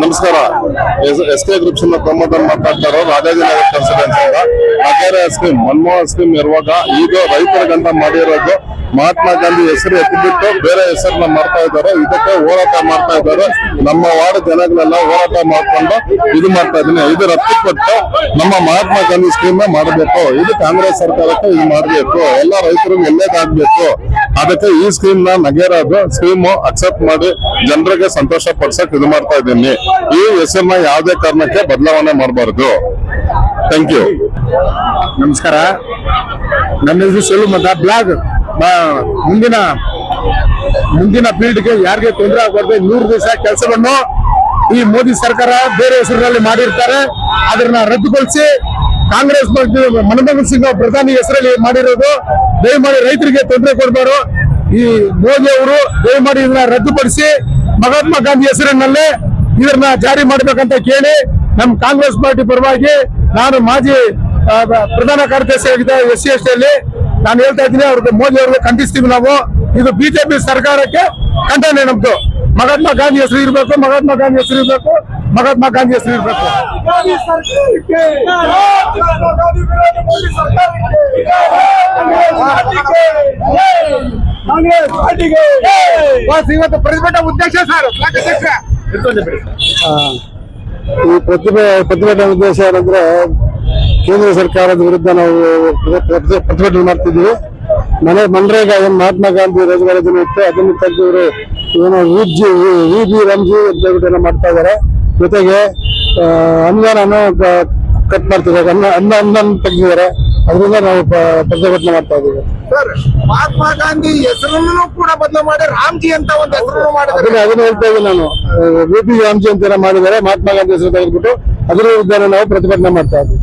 ನಮಸ್ಕಾರ. SK groups ಇಂದ ಪ್ರಮೋದನ್ ಮಾತಾಡ್ತಾರೋ, Rajajinagar constituency ಇಂದ. ನಗರ ಸ್ಕೀಮ್, ಮನಮೋಹನ್ ಸ್ಕೀಮ್ ಇರುವಾಗ ಈಗ ರೈತರಿಗಂತ ಮಾಡಿರೋದು ಮಹಾತ್ಮ ಗಾಂಧಿ ಹೆಸರು ಎತ್ತಿಬಿಟ್ಟು ಬೇರೆ ಹೆಸರನ್ನ ಮಾಡ್ತಾ ಇದ್ದಾರೆ. ಇದಕ್ಕೆ ಹೋರಾಟ ಮಾಡ್ತಾ ಇದ್ದಾರೆ. ನಮ್ಮ ವಾರ್ಡ್ ಜನಗಳೆಲ್ಲ ಹೋರಾಟ ಮಾಡ್ಕೊಂಡು ಇದು ಮಾಡ್ತಾ ಇದೀನಿ. ಇದು ರದ್ದುಪಟ್ಟು ನಮ್ಮ ಮಹಾತ್ಮ ಗಾಂಧಿ ಸ್ಕೀಮ್ ಮಾಡಬೇಕು. ಇದು ಕಾಂಗ್ರೆಸ್ ಸರ್ಕಾರಕ್ಕೆ ಇದು ಮಾಡಬೇಕು. ಎಲ್ಲ ರೈತರಿಗೆ ಒಳ್ಳೇದಾಗ್ಬೇಕು. ಅದಕ್ಕೆ ಈ ಸ್ಕೀಮ್ ನ ನಗೇರದು ಸ್ಕೀಮ್ ಅಕ್ಸೆಪ್ಟ್ ಮಾಡಿ ಜನರಿಗೆ ಸಂತೋಷ ಪಡಿಸಕ್ ಇದು ಮಾಡ್ತಾ ಇದ್ದೀನಿ. ಈ ಹೆಸರನ್ನ ಯಾವುದೇ ಕಾರಣಕ್ಕೆ ಬದಲಾವಣೆ ಮಾಡಬಾರ್ದು. Thank you. ನಮಸ್ಕಾರ. ನನ್ನ ಹೆಸರು ಸೆಲು ಮತ. ಬ್ಲಾಗ್ ಮುಂದಿನ ಫೀಲ್ಡ್ಗೆ ಯಾರಿಗೆ ತೊಂದರೆ ಆಗಬಾರ್ದು. 100 ದಿವಸ ಕೆಲಸವನ್ನು ಈ ಮೋದಿ ಸರ್ಕಾರ ಬೇರೆ ಹೆಸರಿನಲ್ಲಿ ಮಾಡಿರ್ತಾರೆ. ಅದನ್ನ ರದ್ದುಗೊಳಿಸಿ ಕಾಂಗ್ರೆಸ್ ಮನಮೋಹನ್ ಸಿಂಗ್ ಪ್ರಧಾನಿ ಹೆಸರಲ್ಲಿ ಮಾಡಿರೋದು. ದಯಮಾಡಿ ರೈತರಿಗೆ ತೊಂದರೆ ಕೊಡಬಾರು. ಈ ಮೋದಿ ಅವರು ದಯಮಾಡಿ ಇದನ್ನ ರದ್ದುಪಡಿಸಿ ಮಹಾತ್ಮ ಗಾಂಧಿ ಹೆಸರಿನಲ್ಲೇ ಇದನ್ನ ಜಾರಿ ಮಾಡ್ಬೇಕಂತ ಕೇಳಿ ನಮ್ಮ ಕಾಂಗ್ರೆಸ್ ಪಾರ್ಟಿ ಪರವಾಗಿ ನಾನು ಮಾಜಿ ಪ್ರಧಾನ ಕಾರ್ಯದರ್ಶಿ ಆಗಿದ್ದ SC/ST ಅಲ್ಲಿ ನಾನು ಹೇಳ್ತಾ ಇದ್ದೀನಿ. ಅವ್ರಿಗೆ ಮೋದಿ ಅವ್ರಿಗೆ ಖಂಡಿಸ್ತೀವಿ ನಾವು. ಇದು ಬಿಜೆಪಿ ಸರ್ಕಾರಕ್ಕೆ ಖಂಡನೆ ನಮ್ದು. ಮಹಾತ್ಮ ಗಾಂಧಿ ಹೆಸರು ಇರಬೇಕು, ಮಹಾತ್ಮ ಗಾಂಧಿ ಹೆಸರು ಇರಬೇಕು, ಮಹಾತ್ಮ ಗಾಂಧಿ ಹೆಸರು ಇರಬೇಕು. ಇವತ್ತು ಪ್ರತಿಭಟನಾ ಉದ್ದೇಶ ಸರ್ ಈ ಪ್ರತಿಭಟನಾ ಉದ್ದೇಶ ಏನಂದ್ರೆ ಕೇಂದ್ರ ಸರ್ಕಾರದ ವಿರುದ್ಧ ನಾವು ಪ್ರತಿಭಟನೆ ಮಾಡ್ತಿದ್ದೀವಿ. ಮನ್ರೇಗಾ ಏನ್ ಮಹಾತ್ಮ ಗಾಂಧಿ ರೋಜಗಾರ ಯೋಜನೆ ಇತ್ತು ಅದನ್ನು ತೆಗೆದವರು ಏನೋ ವಿ ರಂಜಿ ಅಂತ ಹೇಳ್ಬಿಟ್ಟು ಮಾಡ್ತಾ ಇದಾರೆ. ಜೊತೆಗೆ ಅನುದಾನ ಕಟ್ ಮಾಡ್ತಿದ್ದಾರೆ, ಅನ್ನ ತೆಗೆದಿದ್ದಾರೆ. ಅದರಿಂದ ನಾವು ಪ್ರತಿಭಟನೆ ಮಾಡ್ತಾ ಇದ್ದೀವಿ. ಸರ್, ಮಹಾತ್ಮ ಗಾಂಧಿ ಹೆಸರನ್ನು ಕೂಡ ಬದಲು ಮಾಡಿ ರಾಮ್ಜಿ ಅಂತ ಒಂದು ಹೆಸರನ್ನು ಮಾಡಿದ್ದಾರೆ. ಅದನ್ನ ಹೇಳ್ತಾ ಇದ್ದೀನಿ ನಾನು. VP ರಾಮ್ಜಿ ಅಂತ ಮಾಡಿದ್ದಾರೆ. ಮಹಾತ್ಮ ಗಾಂಧಿ ಹೆಸರು ತೆಗೆದ್ಬಿಟ್ಟು ಅದರ ವಿರುದ್ಧ ನಾವು ಪ್ರತಿಭಟನೆ ಮಾಡ್ತಾ ಇದ್ದೀವಿ.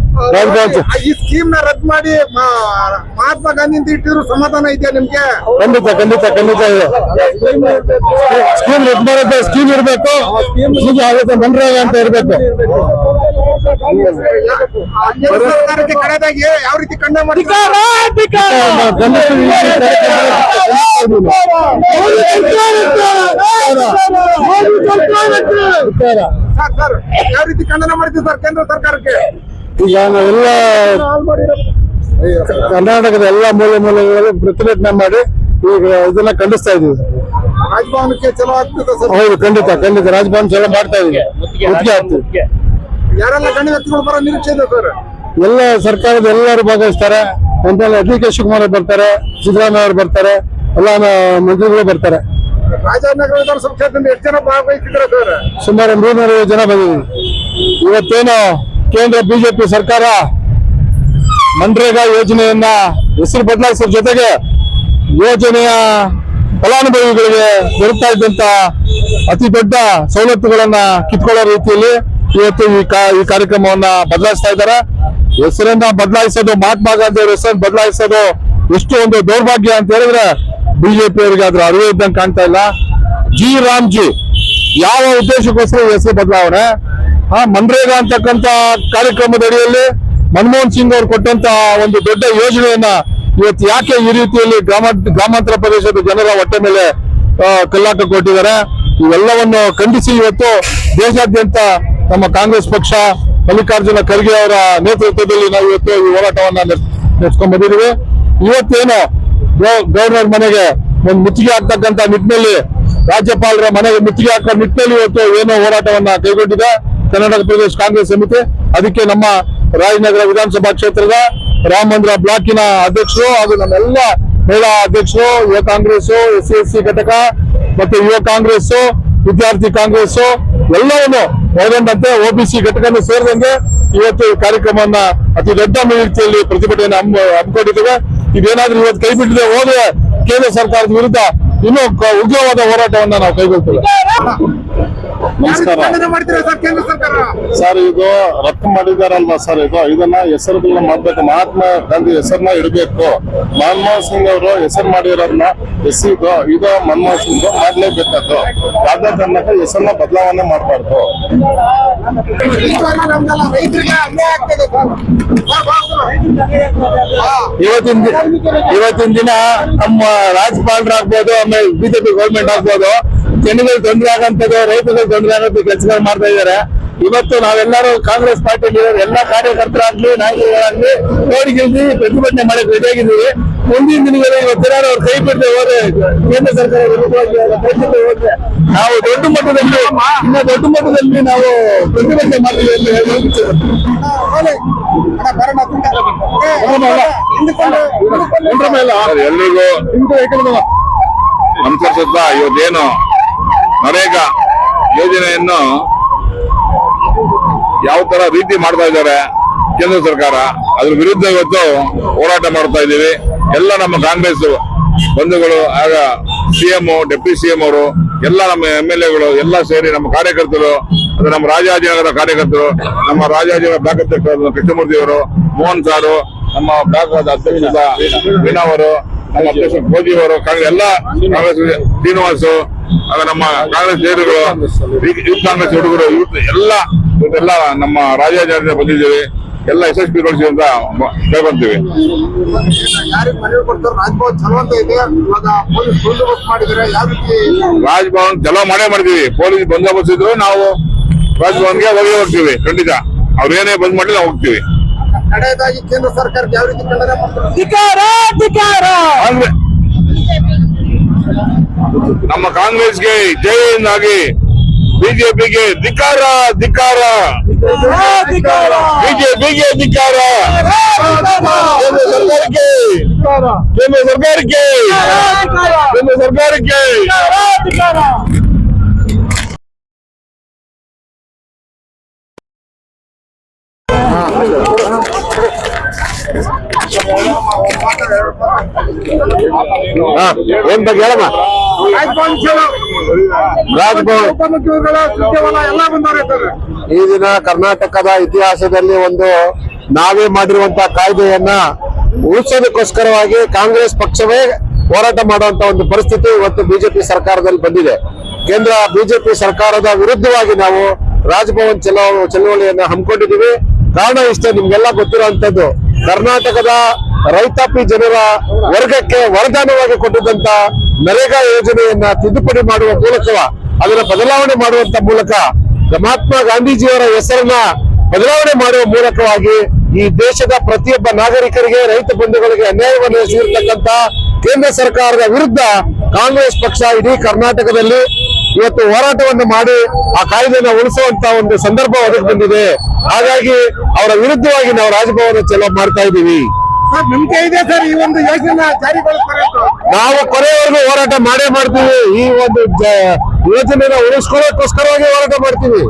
ಈ ಸ್ಕೀಮ್ ನ ರದ್ದು ಮಾಡಿ ಮಹಾತ್ಮ ಗಾಂಧಿ ಅಂತ ಇಟ್ಟಿದ್ರು ಸಮಾಧಾನ ಇದೆಯಾ ನಿಮ್ಗೆ? ಖಂಡಿತ ಇದೆ. ಸ್ಕೀಮ್ ರದ್ದು ಮಾಡೋದು ಸ್ಕೀಮ್ ಇರಬೇಕು. ಮನ್ರೇಗಾ ಅಂತ ಇರಬೇಕು. ಸರ್ಕಾರಕ್ಕೆ ಕಳೆದಾಗಿ ಯಾವ ರೀತಿ ಖಂಡನೆ ಮಾಡಿ ಯಾವ ರೀತಿ ಖಂಡನೆ ಮಾಡ್ತೀವಿ ಸರ್ ಕೇಂದ್ರ ಸರ್ಕಾರಕ್ಕೆ? ಈಗ ನಾವೆಲ್ಲ ಕರ್ನಾಟಕದ ಎಲ್ಲ ಮೂಲೆಗಳಲ್ಲಿ ಪ್ರತಿಭಟನೆ ಮಾಡಿ ಈಗ ಇದನ್ನ ಖಂಡಿಸ್ತಾ ಇದೀವಿ. ರಾಜಭವನಕ್ಕೆ ಚಲೋ ಆಗ್ತದೆ ಸರ್? ಹೌದು, ಖಂಡಿತ ರಾಜಭವನ ಚಲೋ ಮಾಡ್ತಾ ಇದೀವಿ. ಮುಖ್ಯ ಆಗ್ತದೆ. ಯಾರೆಲ್ಲ ಗಣ್ಯ ವ್ಯಕ್ತಿಗಳು ಬರೋ ನಿರೀಕ್ಷೆ ಇದೆ ಸರ್? ಎಲ್ಲ ಸರ್ಕಾರದ ಎಲ್ಲರೂ ಭಾಗವಹಿಸ್ತಾರೆ. DK ಶಿವಕುಮಾರ್ ಬರ್ತಾರೆ, ಸಿದ್ದರಾಮಯ್ಯ ಅವರು ಬರ್ತಾರೆ, ಎಲ್ಲ ಮಂತ್ರಿಗಳು ಬರ್ತಾರೆ. ರಾಜನಗರ ವಿಧಾನಸಭಾ ಕ್ಷೇತ್ರದಿಂದ ಎಷ್ಟು ಜನ ಭಾಗವಹಿಸಿದ್ದಾರೆ ಸರ್? ಸುಮಾರು 300 ಜನ ಬಂದಿದ್ದೀವಿ. ಇವತ್ತೇನು ಕೇಂದ್ರ ಬಿಜೆಪಿ ಸರ್ಕಾರ ಮನ್ರೇಗಾ ಯೋಜನೆಯನ್ನ ಹೆಸರು ಬದಲಾಯಿಸೋ ಜೊತೆಗೆ ಯೋಜನೆಯ ಫಲಾನುಭವಿಗಳಿಗೆ ದೊರಕ್ತಾ ಇದ್ದಂತ ಅತಿ ದೊಡ್ಡ ಸವಲತ್ತುಗಳನ್ನ ಕಿತ್ಕೊಳ್ಳೋ ರೀತಿಯಲ್ಲಿ ಇವತ್ತು ಈ ಕಾರ್ಯಕ್ರಮವನ್ನ ಬದಲಾಯಿಸ್ತಾ ಇದ್ದಾರೆ. ಹೆಸರನ್ನ ಬದಲಾಯಿಸೋದು, ಮಹಾತ್ಮ ಗಾಂಧಿ ಅವರ ಹೆಸರನ್ನು ಬದಲಾಯಿಸೋದು ಎಷ್ಟು ಒಂದು ದೌರ್ಭಾಗ್ಯ ಅಂತ ಹೇಳಿದ್ರೆ ಬಿಜೆಪಿ ಅವರಿಗೆ ಅದ್ರ ಅರಿವು ಇದ್ದಂಗೆ ಕಾಣ್ತಾ ಇಲ್ಲ. ರಾಮ್ಜಿ ಯಾವ ಉದ್ದೇಶಕ್ಕೋಸ್ಕರ ಹೆಸರು ಬದಲಾವಣೆ? ಮನ್ರೇಗಾ ಅಂತಕ್ಕಂತ ಕಾರ್ಯಕ್ರಮದ ಅಡಿಯಲ್ಲಿ ಮನಮೋಹನ್ ಸಿಂಗ್ ಅವರು ಕೊಟ್ಟಂತ ಒಂದು ದೊಡ್ಡ ಯೋಜನೆಯನ್ನ ಇವತ್ತು ಯಾಕೆ ಈ ರೀತಿಯಲ್ಲಿ ಗ್ರಾಮಾಂತರ ಪ್ರದೇಶದ ಜನರ ಹೊಟ್ಟೆ ಮೇಲೆ ಕಲ್ಲಾಟ ಕೊಟ್ಟಿದ್ದಾರೆ? ಇವೆಲ್ಲವನ್ನು ಖಂಡಿಸಿ ಇವತ್ತು ದೇಶಾದ್ಯಂತ ನಮ್ಮ ಕಾಂಗ್ರೆಸ್ ಪಕ್ಷ ಮಲ್ಲಿಕಾರ್ಜುನ ಖರ್ಗೆ ಅವರ ನೇತೃತ್ವದಲ್ಲಿ ನಾವು ಇವತ್ತು ಈ ಹೋರಾಟವನ್ನ ನಡೆಸ್ಕೊಂಡ್ ಬಂದಿದ್ದೀವಿ. ಇವತ್ತೇನು ಗವರ್ನರ್ ಮನೆಗೆ ಒಂದು ಮುತ್ತಿಗೆ ಹಾಕ್ತಕ್ಕಂತ ನಿಟ್ಟಿನಲ್ಲಿ, ರಾಜ್ಯಪಾಲರ ಮನೆಗೆ ಮುತ್ತಿಗೆ ಹಾಕೋ ನಿಟ್ಟಿನಲ್ಲಿ ಇವತ್ತು ಏನೋ ಹೋರಾಟವನ್ನ ಕೈಗೊಂಡಿದೆ ಕರ್ನಾಟಕ ಪ್ರದೇಶ ಕಾಂಗ್ರೆಸ್ ಸಮಿತಿ. ಅದಕ್ಕೆ ನಮ್ಮ ರಾಜನಗರ ವಿಧಾನಸಭಾ ಕ್ಷೇತ್ರದ ರಾಮ ಮಂದಿರ ಬ್ಲಾಕಿನ ಅಧ್ಯಕ್ಷರು ಹಾಗೂ ನಮ್ಮೆಲ್ಲ ಮಹಿಳಾ ಅಧ್ಯಕ್ಷರು, ಯುವ ಕಾಂಗ್ರೆಸ್, SC/ST ಘಟಕ ಮತ್ತೆ ಯುವ ಕಾಂಗ್ರೆಸ್, ವಿದ್ಯಾರ್ಥಿ ಕಾಂಗ್ರೆಸ್ ಎಲ್ಲವನ್ನು ಒಳಗೊಂಡಂತೆ OBC ಘಟಕವನ್ನು ಸೇರಿದಂತೆ ಇವತ್ತು ಈ ಕಾರ್ಯಕ್ರಮವನ್ನ ಅತಿ ದೊಡ್ಡ ರೀತಿಯಲ್ಲಿ ಪ್ರತಿಭಟನೆ ಹಮ್ಮಿಕೊಂಡಿದ್ದೇವೆ. ಇದೇನಾದ್ರೂ ಇವತ್ತು ಕೈ ಬಿಟ್ಟಿದೆ ಹೋದ್ರೆ ಕೇಂದ್ರ ಸರ್ಕಾರದ ವಿರುದ್ಧ ಇನ್ನೂ ಉಗ್ರವಾದ ಹೋರಾಟವನ್ನ ನಾವು ಕೈಗೊಳ್ತೇವೆ. ನಮಸ್ಕಾರ ಸರ್. ಇದು ರದ್ದು ಮಾಡಿದಾರಲ್ವಾ ಸರ್, ಇದನ್ನ ಹೆಸರುಗಳನ್ನ ಮಾಡ್ಬೇಕು. ಮಹಾತ್ಮ ಗಾಂಧಿ ಹೆಸರನ್ನ ಇಡಬೇಕು. ಮನಮೋಹನ್ ಸಿಂಗ್ ಅವರು ಹೆಸರು ಮಾಡಿರೋದನ್ನ ಇದು ಮನಮೋಹನ್ ಸಿಂಗ್ ಮಾಡ್ಲೇಬೇಕಾದ್ರು. ಯಾವುದೇ ಕಾರಣಕ್ಕೆ ಹೆಸರನ್ನ ಬದಲಾವಣೆ ಮಾಡಬಾರ್ದು. ಇವತ್ತಿನ ದಿನ ನಮ್ಮ ರಾಜ್ಯಪಾಲರಾಗ್ಬೋದು, ಆಮೇಲೆ ಬಿಜೆಪಿ ಗೌರ್ಮೆಂಟ್ ಆಗ್ಬೋದು, ಜನಗಳಿಗೆ ತೊಂದರೆ ಆಗಂತದ್ದು, ರೈತರಿಗೆ ತೊಂದರೆ ಆಗಂತ ಕೆಲಸಗಳು ಮಾಡ್ತಾ ಇದ್ದಾರೆ. ಇವತ್ತು ನಾವೆಲ್ಲರೂ ಕಾಂಗ್ರೆಸ್ ಪಾರ್ಟಿಯಲ್ಲಿ ಎಲ್ಲಾ ಕಾರ್ಯಕರ್ತರಾಗ್ಲಿ ನಾಯಕರಾಗ್ಲಿ ನೋಡಿಗಿಂದು ಪ್ರತಿಭಟನೆ ಮಾಡಕ್ಕೆ ರೆಡಿಯಾಗಿದ್ದೀವಿ. ಮುಂದಿನ ದಿನಗಳಲ್ಲಿ ಇವತ್ತೇನಾದ್ರು ಅವ್ರು ಕೈ ಬಿಡದೆ ಹೋದ್ರೆ, ಕೇಂದ್ರ ಸರ್ಕಾರ ವಿರುದ್ಧವಾಗಿ ಕೈ ಬಿಡದೆ ಹೋದ್ರೆ ನಾವು ದೊಡ್ಡ ಮಟ್ಟದಲ್ಲಿ ನಾವು ಪ್ರತಿಭಟನೆ ಮಾಡ್ತೀವಿ ಅಂತ ಹೇಳಿ ಎಲ್ರಿಗೂ ಅನುಸರಿಸುತ್ತಾ ಇವತ್ತೇನು ನರೇಗಾ ಯೋಜನೆಯನ್ನು ಯಾವ ತರ ರೀತಿ ಮಾಡ್ತಾ ಇದ್ದಾರೆ ಕೇಂದ್ರ ಸರ್ಕಾರ, ಅದ್ರ ವಿರುದ್ಧ ಇವತ್ತು ಹೋರಾಟ ಮಾಡ್ತಾ ಇದ್ದೀವಿ. ಎಲ್ಲ ನಮ್ಮ ಕಾಂಗ್ರೆಸ್ ಬಂಧುಗಳು, ಆಗ ಸಿಎಂ, ಡೆಪ್ಯೂಟಿ ಸಿಎಂ ಅವರು, ಎಲ್ಲ ನಮ್ಮ MLA ಗಳು ಎಲ್ಲ ಸೇರಿ ನಮ್ಮ ಕಾರ್ಯಕರ್ತರು, ಅದು ನಮ್ಮ ರಾಜಾಜಿನಗರ ಕಾರ್ಯಕರ್ತರು, ನಮ್ಮ ರಾಜಾಜಿನಗರ ಬ್ಲಾಕ್ ಅಧ್ಯಕ್ಷರಾದ ಕೃಷ್ಣಮೂರ್ತಿ ಅವರು, ಮೋಹನ್ ಸಾರು, ನಮ್ಮ ಬ್ಲಾಕ್ ಅಧ್ಯಕ್ಷರಾದ ವೀಣಾ ಅವರು, ನಮ್ಮ ಅಧ್ಯಕ್ಷ ಭೋಜಿ ಅವರು, ಎಲ್ಲ ಕಾಂಗ್ರೆಸ್ ಶ್ರೀನಿವಾಸ್, ಆಗ ನಮ್ಮ ಕಾಂಗ್ರೆಸ್ ಲೀಡರ್ಗಳು, ಯೂತ್ ಕಾಂಗ್ರೆಸ್ ಹುಡುಗರು, ಇವತ್ತೆಲ್ಲ ನಮ್ಮ ರಾಜಾಜಿನಗರ ಬಂದಿದ್ದೀವಿ. ಎಲ್ಲ ಯಶಸ್ವಿಗೊಳಿಸಿ ಅಂತ ಕೇಳ್ಕೊಂತೀವಿ. ರಾಜಭವನ್ ಚಲೋ ಮಾಡಿದೀವಿ. ಪೊಲೀಸ್ ಬಂದೋಬಸ್ತ್ ಇದ್ರು ನಾವು ರಾಜಭವನ್ಗೆ ಹೋಗ್ತೀವಿ. ಖಂಡಿತ ಅವ್ರೇನೇ ಬಂದ್ ಮಾಡಿ ನಾವು ಹೋಗ್ತೀವಿ. ಕಡೆಯದಾಗಿ ಕೇಂದ್ರ ಸರ್ಕಾರಕ್ಕೆ ಯಾವ ರೀತಿ ಖಂಡನೆ ನಮ್ಮ ಕಾಂಗ್ರೆಸ್ಗೆ ಜೈ ಆಗಿ ಬಿಜೆಪಿಗೆ ಧಿಕ್ಕಾರ, ಬಿಜೆಪಿಗೆ ಧಿಕ್ಕಾರ, ಕೇಂದ್ರ ಸರ್ಕಾರಕ್ಕೆ ಏನ್ ಬಗ್ಗೆ ಹೇಳಮ್ಮ. ಈ ದಿನ ಕರ್ನಾಟಕದ ಇತಿಹಾಸದಲ್ಲಿ ಒಂದು ನಾವೇ ಮಾಡಿರುವಂತಹ ಕಾಯ್ದೆಯನ್ನ ಉಳಿಸೋದಕ್ಕೋಸ್ಕರವಾಗಿ ಕಾಂಗ್ರೆಸ್ ಪಕ್ಷವೇ ಹೋರಾಟ ಮಾಡುವಂತ ಒಂದು ಪರಿಸ್ಥಿತಿ ಇವತ್ತು ಬಿಜೆಪಿ ಸರ್ಕಾರದಲ್ಲಿ ಬಂದಿದೆ. ಕೇಂದ್ರ ಬಿಜೆಪಿ ಸರ್ಕಾರದ ವಿರುದ್ಧವಾಗಿ ನಾವು ರಾಜಭವನ್ ಚಳವಳಿಯನ್ನ ಹಮ್ಮಿಕೊಂಡಿದ್ದೀವಿ. ಕಾರಣ ಇಷ್ಟೇ, ನಿಮ್ಗೆಲ್ಲ ಗೊತ್ತಿರುವಂತದ್ದು, ಕರ್ನಾಟಕದ ರೈತಾಪಿ ಜನರ ವರ್ಗಕ್ಕೆ ವರದಾನವಾಗಿ ಕೊಟ್ಟಿದ್ದಂತ ನರೇಗಾ ಯೋಜನೆಯನ್ನ ತಿದ್ದುಪಡಿ ಮಾಡುವ ಮೂಲಕ, ಅದನ್ನ ಬದಲಾವಣೆ ಮಾಡುವಂತ ಮೂಲಕ, ಮಹಾತ್ಮ ಗಾಂಧೀಜಿಯವರ ಹೆಸರನ್ನ ಬದಲಾವಣೆ ಮಾಡುವ ಮೂಲಕವಾಗಿ ಈ ದೇಶದ ಪ್ರತಿಯೊಬ್ಬ ನಾಗರಿಕರಿಗೆ, ರೈತ ಬಂಧುಗಳಿಗೆ ಅನ್ಯಾಯವನ್ನು ಎಸಗಿರ್ತಕ್ಕಂತ ಕೇಂದ್ರ ಸರ್ಕಾರದ ವಿರುದ್ಧ ಕಾಂಗ್ರೆಸ್ ಪಕ್ಷ ಇಡೀ ಕರ್ನಾಟಕದಲ್ಲಿ ಇವತ್ತು ಹೋರಾಟವನ್ನು ಮಾಡಿ ಆ ಕಾಯ್ದೆಯನ್ನು ಉಳಿಸುವಂತ ಒಂದು ಸಂದರ್ಭ ಒದಗಿ ಬಂದಿದೆ. ಹಾಗಾಗಿ ಅವರ ವಿರುದ್ಧವಾಗಿ ನಾವು ರಾಜಭವನ ಚಲೋ ಮಾಡ್ತಾ ಇದ್ದೀವಿ. ನಂಬಿಕೆ ಇದೆ ಸರ್ ಈ ಒಂದು ಯೋಜನೆ ಜಾರಿಗೊಳಿಸ್ತಾರೆ. ನಾವು ಕೊನೆಯವರೆಗೂ ಹೋರಾಟ ಮಾಡೇ ಮಾಡ್ತೀವಿ. ಈ ಒಂದು ಯೋಜನೆನ ಉಳಿಸ್ಕೊಳ್ಳೋಕ್ಕೋಸ್ಕರವಾಗಿ ಹೋರಾಟ ಮಾಡ್ತೀವಿ.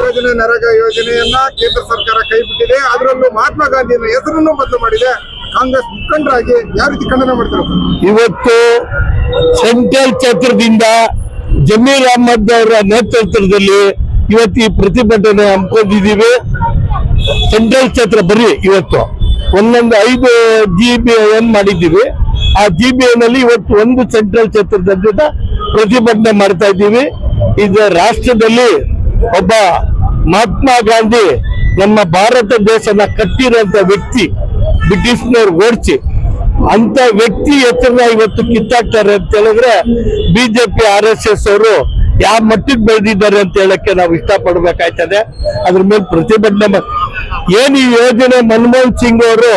ಯೋಜನೆ ನರೇಗಾ ಯೋಜನೆಯನ್ನ ಕೇಂದ್ರ ಸರ್ಕಾರ ಕೈ ಬಿಟ್ಟಿದೆ. ಅದರಲ್ಲೂ ಮಹಾತ್ಮ ಗಾಂಧಿಯ ಹೆಸರನ್ನು ಬದಲು ಮಾಡಿದೆ. ಕಾಂಗ್ರೆಸ್ ಮುಖಂಡರಾಗಿ ಯಾವ ರೀತಿ ಖಂಡನೆ ಮಾಡ್ತಾರೆ? ಇವತ್ತು ಸೆಂಟ್ರಲ್ ಕ್ಷೇತ್ರದಿಂದ ಜಮೀರ್ ಅಹಮದ್ ಅವರ ನೇತೃತ್ವದಲ್ಲಿ ಇವತ್ತು ಈ ಪ್ರತಿಭಟನೆ ಹಮ್ಮಿಕೊಂಡಿದ್ದೀವಿ. ಸೆಂಟ್ರಲ್ ಕ್ಷೇತ್ರ ಬರೀ ಇವತ್ತು ಒಂದೊಂದು 5 GBN ಮಾಡಿದ್ದೀವಿ. ಆ GBN ನಲ್ಲಿ ಇವತ್ತು ಒಂದು ಸೆಂಟ್ರಲ್ ಕ್ಷೇತ್ರದಿಂದ ಪ್ರತಿಭಟನೆ ಮಾಡ್ತಾ ಇದ್ದೀವಿ. ಇದು ರಾಷ್ಟ್ರದಲ್ಲಿ ಒಬ್ಬ ಮಹಾತ್ಮ ಗಾಂಧಿ ನಮ್ಮ ಭಾರತ ದೇಶನ ಕಟ್ಟಿರುವಂತ ವ್ಯಕ್ತಿ, ಬ್ರಿಟಿಷ್ನವ್ರು ಓಡಿಸಿ ಅಂತ ವ್ಯಕ್ತಿ ಹೆಸರನ್ನ ಇವತ್ತು ಕಿತ್ತಾಕ್ತಾರೆ ಅಂತ ಹೇಳಿದ್ರೆ ಬಿಜೆಪಿ RSS ಅವರು ಯಾವ ಮಟ್ಟಿಗೆ ಬೆಳೆದಿದ್ದಾರೆ ಅಂತ ಹೇಳಕ್ಕೆ ನಾವು ಇಷ್ಟಪಡ್ಬೇಕಾಯ್ತದೆ. ಅದ್ರ ಮೇಲೆ ಪ್ರತಿಭಟನೆ ಏನ್ ಈ ಯೋಜನೆ ಮನಮೋಹನ್ ಸಿಂಗ್ ಅವರು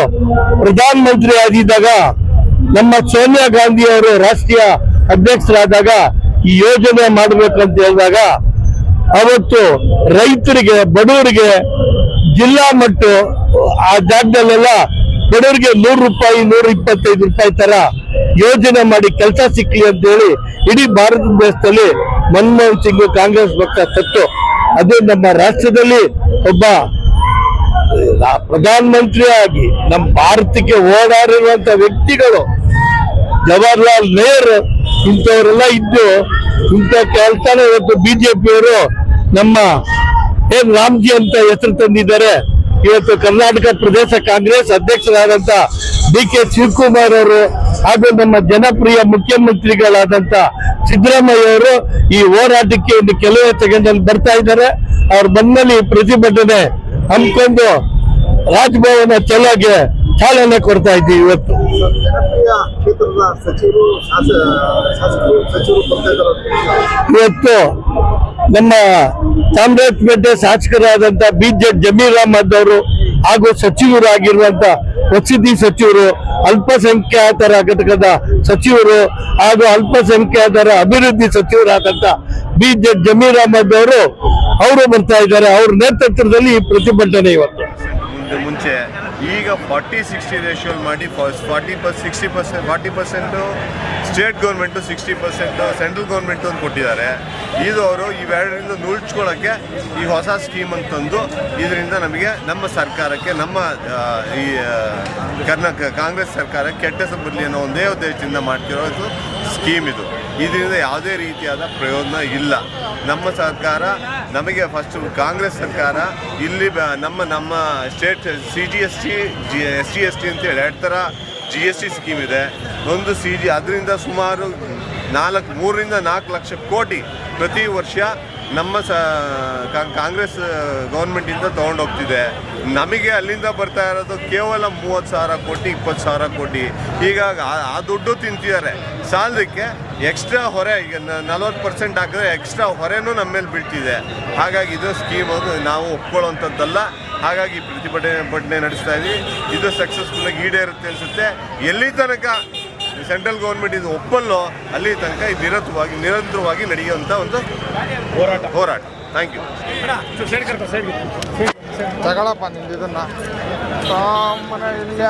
ಪ್ರಧಾನ ಮಂತ್ರಿ ಆಗಿದ್ದಾಗ, ನಮ್ಮ ಸೋನಿಯಾ ಗಾಂಧಿ ಅವರು ರಾಷ್ಟ್ರೀಯ ಅಧ್ಯಕ್ಷರಾದಾಗ ಈ ಯೋಜನೆ ಮಾಡ್ಬೇಕಂತ ಹೇಳಿದಾಗ ಅವತ್ತು ರೈತರಿಗೆ, ಬಡವರಿಗೆ ಜಿಲ್ಲಾ ಮಟ್ಟ ಆ ಜಾಗದಲ್ಲೆಲ್ಲ ಬಡವರಿಗೆ 100 ರೂಪಾಯಿ 125 ರೂಪಾಯಿ ತರ ಯೋಜನೆ ಮಾಡಿ ಕೆಲಸ ಸಿಕ್ಲಿ ಅಂತ ಹೇಳಿ ಇಡೀ ಭಾರತ ದೇಶದಲ್ಲಿ ಮನಮೋಹನ್ ಸಿಂಗ್ ಕಾಂಗ್ರೆಸ್ ಪಕ್ಷ ತತ್ತು. ಅದೇ ನಮ್ಮ ರಾಷ್ಟ್ರದಲ್ಲಿ ಒಬ್ಬ ಪ್ರಧಾನ ಮಂತ್ರಿಯಾಗಿ ನಮ್ಮ ಭಾರತಕ್ಕೆ ಓಡಾಡಿರುವಂತ ವ್ಯಕ್ತಿಗಳು ಜವಾಹರ್ಲಾಲ್ ನೆಹರು ಇಂಥವರೆಲ್ಲ ಇದ್ದು ಇಂಥ ಕೆಲಸನ ಇವತ್ತು ಬಿಜೆಪಿಯವರು ನಮ್ಮ ರಾಮ್ಜಿ ಅಂತ ಹೆಸರು ತಂದಿದ್ದಾರೆ. ಇವತ್ತು ಕರ್ನಾಟಕ ಪ್ರದೇಶ ಕಾಂಗ್ರೆಸ್ ಅಧ್ಯಕ್ಷರಾದಂತ DK ಶಿವಕುಮಾರ್ ಅವರು ಹಾಗೂ ನಮ್ಮ ಜನಪ್ರಿಯ ಮುಖ್ಯಮಂತ್ರಿಗಳಾದಂತ ಸಿದ್ದರಾಮಯ್ಯ ಅವರು ಈ ಹೋರಾಟಕ್ಕೆ ಕೆಲವೇ ಸೆಕೆಂಡ್ ಅಲ್ಲಿ ಬರ್ತಾ ಇದ್ದಾರೆ. ಅವ್ರು ಬಂದಲ್ಲಿ ಪ್ರತಿಭಟನೆ ಹಮ್ಮಿಕೊಂಡು ರಾಜಭವನ ಚಲೋಗೆ ಚಾಲನೆ ಕೊಡ್ತಾ ಇದ್ದೀವಿ ಇವತ್ತು. ಜನಪ್ರಿಯ ಕ್ಷೇತ್ರದ ಸಚಿವರು ಶಾಸಕರು ಸಚಿವರು ಬರ್ತಾ ಇದ್ದಾರೆ. ಇವತ್ತು ನಮ್ಮ ಚಾಮರಾಜಪೇಟೆ ಶಾಸಕರಾದಂತ BZ ಜಮೀರ್ ಅಹಮದ್ ಅವರು ಹಾಗೂ ಸಚಿವರಾಗಿರುವಂತ ವಸತಿ ಸಚಿವರು, ಅಲ್ಪಸಂಖ್ಯಾತರ ಘಟಕದ ಸಚಿವರು ಹಾಗೂ ಅಲ್ಪಸಂಖ್ಯಾತರ ಅಭಿವೃದ್ಧಿ ಸಚಿವರಾದಂತ BZ ಜಮೀರ್ ಅಹಮದ್ ಅವರು ಬರ್ತಾ ಇದ್ದಾರೆ. ಅವ್ರ ನೇತೃತ್ವದಲ್ಲಿ ಈ ಪ್ರತಿಭಟನೆ ಇವತ್ತು. ಮುಂಚೆ ಈಗ 40-60 ರೇಷಿಯೋ ಮಾಡಿ 40% ಸ್ಟೇಟ್ ಗೌರ್ಮೆಂಟು 60% ಸೆಂಟ್ರಲ್ ಗೌರ್ಮೆಂಟು ಅಂತ ಕೊಟ್ಟಿದ್ದಾರೆ. ಇದು ಅವರು ಇವೆರಡರಿಂದ ನುಳ್ಚ್ಕೊಳ್ಳೋಕ್ಕೆ ಈ ಹೊಸ ಸ್ಕೀಮ್ ಅಂತಂದು ಇದರಿಂದ ನಮಗೆ ನಮ್ಮ ಸರ್ಕಾರಕ್ಕೆ ನಮ್ಮ ಈ ಕಾಂಗ್ರೆಸ್ ಸರ್ಕಾರ ಕೆಟ್ಟ ಹೆಸರು ಬರಲಿ ಅನ್ನೋ ಒಂದೇ ಉದ್ದೇಶದಿಂದ ಮಾಡ್ತಿರೋದು ಸ್ಕೀಮ್ ಇದು. ಇದರಿಂದ ಯಾವುದೇ ರೀತಿಯಾದ ಪ್ರಯೋಜನ ಇಲ್ಲ. ನಮ್ಮ ಸರ್ಕಾರ ನಮಗೆ ಫಸ್ಟು ಕಾಂಗ್ರೆಸ್ ಸರ್ಕಾರ ಇಲ್ಲಿ ನಮ್ಮ ಸ್ಟೇಟ್ CGST ST ಅಂತೇಳಿ 2 ಥರ GST ಸ್ಕೀಮ್ ಇದೆ. ಒಂದು ಅದರಿಂದ ಸುಮಾರು 3ರಿಂದ 4 ಲಕ್ಷ ಕೋಟಿ ಪ್ರತಿ ವರ್ಷ ನಮ್ಮ ಕಾಂಗ್ರೆಸ್ ಗೌರ್ಮೆಂಟಿಂದ ತೊಗೊಂಡೋಗ್ತಿದೆ. ನಮಗೆ ಅಲ್ಲಿಂದ ಬರ್ತಾ ಇರೋದು ಕೇವಲ 30,000 ಕೋಟಿ 20,000 ಕೋಟಿ. ಹೀಗಾಗಿ ಆ ದುಡ್ಡು ತಿಂತಿದ್ದಾರೆ. ಸಾಲದಕ್ಕೆ ಎಕ್ಸ್ಟ್ರಾ ಹೊರೆ, ಈಗ 40% ಹಾಕಿದ್ರೆ ಎಕ್ಸ್ಟ್ರಾ ಹೊರೆನೂ ನಮ್ಮ ಮೇಲೆ ಬೀಳ್ತಿದೆ. ಹಾಗಾಗಿ ಇದು ಸ್ಕೀಮ್ ನಾವು ಒಪ್ಕೊಳ್ಳೋವಂಥದ್ದಲ್ಲ. ಹಾಗಾಗಿ ಪ್ರತಿಭಟನೆ ನಡೆಸ್ತಾ ಇದ್ವಿ. ಇದು ಸಕ್ಸಸ್ಫುಲ್ಲಾಗಿ ಈಡೇರುತ್ತೆ ಅನಿಸುತ್ತೆ. ಎಲ್ಲಿ ತನಕ ಸೆಂಟ್ರಲ್ ಗೌರ್ಮೆಂಟ್ ಇದು ಒಪ್ಪಲ್ಲೋ ಅಲ್ಲಿ ತನಕ ಇದು ನಿರಂತರವಾಗಿ ನಡೆಯುವಂಥ ಒಂದು ಹೋರಾಟ. Thank you. ತಗೊಳಪ್ಪ ನಿಂದು ಇದನ್ನ ಸಾಮನೆ ಇಲ್ಲ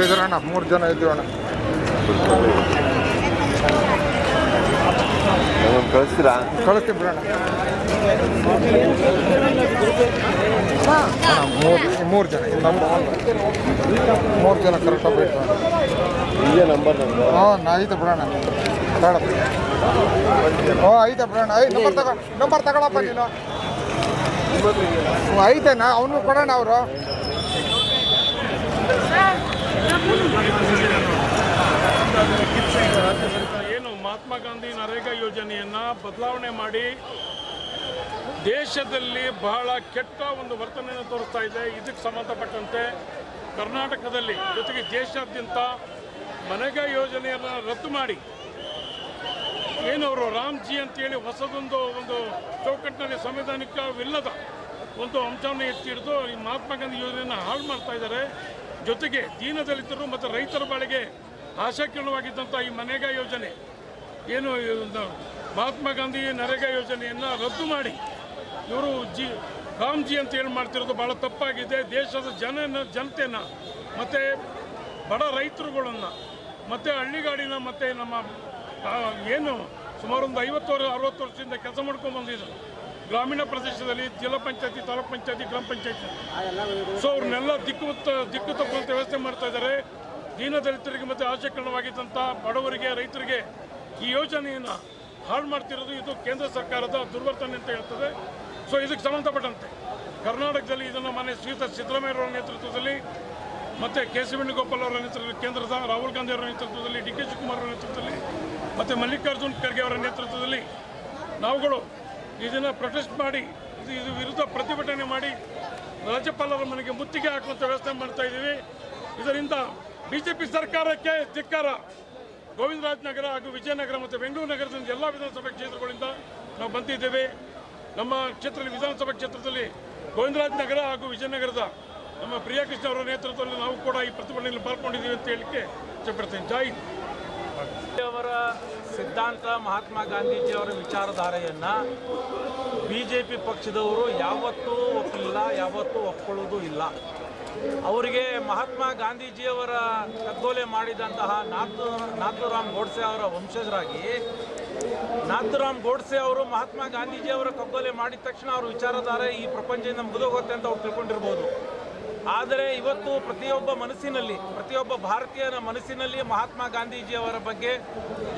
ಇದ್ರಣ್ಣ 3 ಜನ ಇದ್ದೀವಣ್ಣ. ಕಳಿಸ್ತೀರಾ? ಕಳಿಸ್ತೀವಿ ಬಿಡೋಣ. 3 ಜನ 3 ಜನ ಕರೆಕ್ಟಾಗಿ ಬೇಕು. ಇದೇ ನಂಬರ್ ಆಯ್ತು ಬಿಡೋಣ. ಆಯ್ತಾ ಬಿಡೋಣ. ನಂಬರ್ ತಗೊಳಪ್ಪ ನೀನು. ಐತೆನಾ ಅವನು ಕೊಡೋಣ. ಅವರು ಏನು ಮಹಾತ್ಮ ಗಾಂಧಿ ನರೇಗಾ ಯೋಜನೆಯನ್ನು ಬದಲಾವಣೆ ಮಾಡಿ ದೇಶದಲ್ಲಿ ಬಹಳ ಕೆಟ್ಟ ಒಂದು ವರ್ತನೆಯನ್ನು ತೋರಿಸ್ತಾ ಇದೆ. ಇದಕ್ಕೆ ಸಂಬಂಧಪಟ್ಟಂತೆ ಕರ್ನಾಟಕದಲ್ಲಿ ಜೊತೆಗೆ ದೇಶಾದ್ಯಂತ ಮನರೇಗಾ ಯೋಜನೆಯನ್ನು ರದ್ದು ಮಾಡಿ ಏನು ಅವರು ರಾಮ್ಜಿ ಅಂತೇಳಿ ಹೊಸದೊಂದು ಚೌಕಟ್ಟಿನಲ್ಲಿ ಸಂವಿಧಾನಿಕವಿಲ್ಲದ ಒಂದು ಅಂಶವನ್ನು ಎತ್ತಿ ಹಿಡಿದು ಈ ಮಹಾತ್ಮ ಗಾಂಧಿ ಯೋಜನೆಯನ್ನು ಹಾಳು ಮಾಡ್ತಾ ಇದ್ದಾರೆ. ಜೊತೆಗೆ ದೀನದಲಿತರು ಮತ್ತು ರೈತರ ಬಾಳಿಗೆ ಆಶಾಕಿರಣವಾಗಿದ್ದಂಥ ಈ ಮನರೇಗಾ ಯೋಜನೆ ಏನು ಮಹಾತ್ಮ ಗಾಂಧಿ ನರೇಗಾ ಯೋಜನೆಯನ್ನು ರದ್ದು ಮಾಡಿ ಇವರು ರಾಮ್ಜಿ ಅಂತ ಹೇಳಿ ಮಾಡ್ತಿರೋದು ಭಾಳ ತಪ್ಪಾಗಿದೆ. ದೇಶದ ಜನತೆಯನ್ನು ಮತ್ತು ಬಡ ರೈತರುಗಳನ್ನು ಮತ್ತು ಹಳ್ಳಿಗಾಡಿನ ಮತ್ತು ನಮ್ಮ ಏನು ಸುಮಾರು ಒಂದು 50-60 ವರ್ಷದಿಂದ ಕೆಲಸ ಮಾಡ್ಕೊಂಡು ಬಂದಿದ್ರು ಗ್ರಾಮೀಣ ಪ್ರದೇಶದಲ್ಲಿ ಜಿಲ್ಲಾ ಪಂಚಾಯತಿ, ತಾಲೂಕ್ ಪಂಚಾಯತಿ, ಗ್ರಾಮ ಪಂಚಾಯತಿ. ಸೊ ಅವ್ರನ್ನೆಲ್ಲ ದಿಕ್ಕು ತಪ್ಪುವಂಥ ವ್ಯವಸ್ಥೆ ಮಾಡ್ತಾ ಇದ್ದಾರೆ. ದೀನದಲಿತರಿಗೆ ಮತ್ತು ಆಶಾಕಿರಣವಾಗಿದ್ದಂಥ ಬಡವರಿಗೆ, ರೈತರಿಗೆ ಈ ಯೋಜನೆಯನ್ನು ಹಾಳು ಮಾಡ್ತಿರೋದು ಇದು ಕೇಂದ್ರ ಸರ್ಕಾರದ ದುರ್ವರ್ತನೆ ಅಂತ ಹೇಳ್ತದೆ. ಸೊ ಇದಕ್ಕೆ ಸಂಬಂಧಪಟ್ಟಂತೆ ಕರ್ನಾಟಕದಲ್ಲಿ ಇದನ್ನು ಮಾನ್ಯ ಶ್ರೀಯುತ ಸಿದ್ದರಾಮಯ್ಯ ಅವರ ನೇತೃತ್ವದಲ್ಲಿ ಮತ್ತು ಕೆ.ಸಿ. ವೇಣುಗೋಪಾಲ್ ಅವರ ನೇತೃತ್ವದಲ್ಲಿ, ಕೇಂದ್ರದ ರಾಹುಲ್ ಗಾಂಧಿ ಅವರ ನೇತೃತ್ವದಲ್ಲಿ, ಡಿ.ಕೆ. ಶಿವಕುಮಾರ್ ಅವರ ನೇತೃತ್ವದಲ್ಲಿ ಮತ್ತು ಮಲ್ಲಿಕಾರ್ಜುನ್ ಖರ್ಗೆ ಅವರ ನೇತೃತ್ವದಲ್ಲಿ ನಾವುಗಳು ಇದನ್ನು ಪ್ರೊಟೆಸ್ಟ್ ಮಾಡಿ ಇದು ವಿರುದ್ಧ ಪ್ರತಿಭಟನೆ ಮಾಡಿ ರಾಜ್ಯಪಾಲರ ಮನೆಗೆ ಮುತ್ತಿಗೆ ಹಾಕುವಂಥ ವ್ಯವಸ್ಥೆ ಮಾಡ್ತಾ ಇದ್ದೀವಿ. ಇದರಿಂದ BJP ಸರ್ಕಾರಕ್ಕೆ ಧಿಕ್ಕಾರ. ಗೋವಿಂದರಾಜನಗರ ಹಾಗೂ ವಿಜಯನಗರ ಮತ್ತು ಬೆಂಗಳೂರು ನಗರದಿಂದ ಎಲ್ಲ ವಿಧಾನಸಭಾ ಕ್ಷೇತ್ರಗಳಿಂದ ನಾವು ಬಂದಿದ್ದೇವೆ. ನಮ್ಮ ಕ್ಷೇತ್ರದಲ್ಲಿ ವಿಧಾನಸಭಾ ಕ್ಷೇತ್ರದಲ್ಲಿ ಗೋವಿಂದರಾಜನಗರ ಹಾಗೂ ವಿಜಯನಗರದ ನಮ್ಮ ಪ್ರಿಯಾಕೃಷ್ಣ ಅವರ ನೇತೃತ್ವದಲ್ಲಿ ನಾವು ಕೂಡ ಈ ಪ್ರತಿಭಟನೆಯಲ್ಲಿ ಪಾಲ್ಗೊಂಡಿದ್ದೀವಿ ಅಂತ ಹೇಳಲಿಕ್ಕೆ ಇಷ್ಟಪಡ್ತೇನೆ. ಜೈ ಹಿಂದ್. ಅವರ ಸಿದ್ಧಾಂತ, ಮಹಾತ್ಮ ಗಾಂಧೀಜಿಯವರ ವಿಚಾರಧಾರೆಯನ್ನು BJP ಪಕ್ಷದವರು ಯಾವತ್ತೂ ಒಪ್ಪಲಿಲ್ಲ, ಯಾವತ್ತೂ ಒಪ್ಕೊಳ್ಳೋದು ಇಲ್ಲ. ಅವರಿಗೆ ಮಹಾತ್ಮ ಗಾಂಧೀಜಿಯವರ ಕಗ್ಗೊಲೆ ಮಾಡಿದಂತಹ ನಾಥೂರಾಮ್ ಗೋಡ್ಸೆ ಅವರ ವಂಶಜರಾಗಿ ನಾಥೂರಾಮ್ ಗೋಡ್ಸೆ ಅವರು ಮಹಾತ್ಮ ಗಾಂಧೀಜಿಯವರ ಕಗ್ಗೊಲೆ ಮಾಡಿದ ತಕ್ಷಣ ಅವ್ರ ವಿಚಾರಧಾರೆ ಈ ಪ್ರಪಂಚದಿಂದ ಮುಗಿದೋಗುತ್ತೆ ಅಂತ ಅವ್ರು ತಿಳ್ಕೊಂಡಿರ್ಬೋದು. ಆದರೆ ಇವತ್ತು ಪ್ರತಿಯೊಬ್ಬ ಭಾರತೀಯನ ಮನಸ್ಸಿನಲ್ಲಿ ಮಹಾತ್ಮ ಗಾಂಧೀಜಿಯವರ ಬಗ್ಗೆ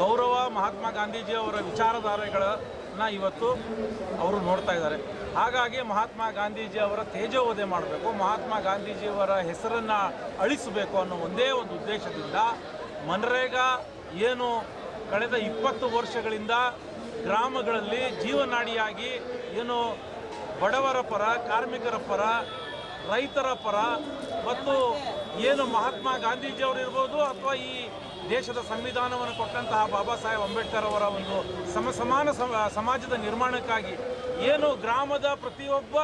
ಗೌರವ, ಮಹಾತ್ಮ ಗಾಂಧೀಜಿಯವರ ವಿಚಾರಧಾರೆಗಳನ್ನ ಇವತ್ತು ಅವರು ನೋಡ್ತಾ ಇದ್ದಾರೆ. ಹಾಗಾಗಿ ಮಹಾತ್ಮ ಗಾಂಧೀಜಿಯವರ ತೇಜೋವಧೆ ಮಾಡಬೇಕು, ಮಹಾತ್ಮ ಗಾಂಧೀಜಿಯವರ ಹೆಸರನ್ನು ಅಳಿಸಬೇಕು ಅನ್ನೋ ಒಂದೇ ಒಂದು ಉದ್ದೇಶದಿಂದ ಮನ್ರೇಗಾ ಏನು ಕಳೆದ 20 ವರ್ಷಗಳಿಂದ ಗ್ರಾಮಗಳಲ್ಲಿ ಜೀವನಾಡಿಯಾಗಿ ಏನು ಬಡವರ ಪರ, ಕಾರ್ಮಿಕರ ಪರ, ರೈತರ ಪರ ಮತ್ತು ಏನು ಮಹಾತ್ಮ ಗಾಂಧೀಜಿಯವರು ಇರ್ಬೋದು ಅಥವಾ ಈ ದೇಶದ ಸಂವಿಧಾನವನ್ನು ಕೊಟ್ಟಂತಹ ಬಾಬಾ ಸಾಹೇಬ್ ಅಂಬೇಡ್ಕರ್ ಅವರ ಒಂದು ಸಮಾನ ಸಮಾಜದ ನಿರ್ಮಾಣಕ್ಕಾಗಿ ಏನು ಗ್ರಾಮದ ಪ್ರತಿಯೊಬ್ಬ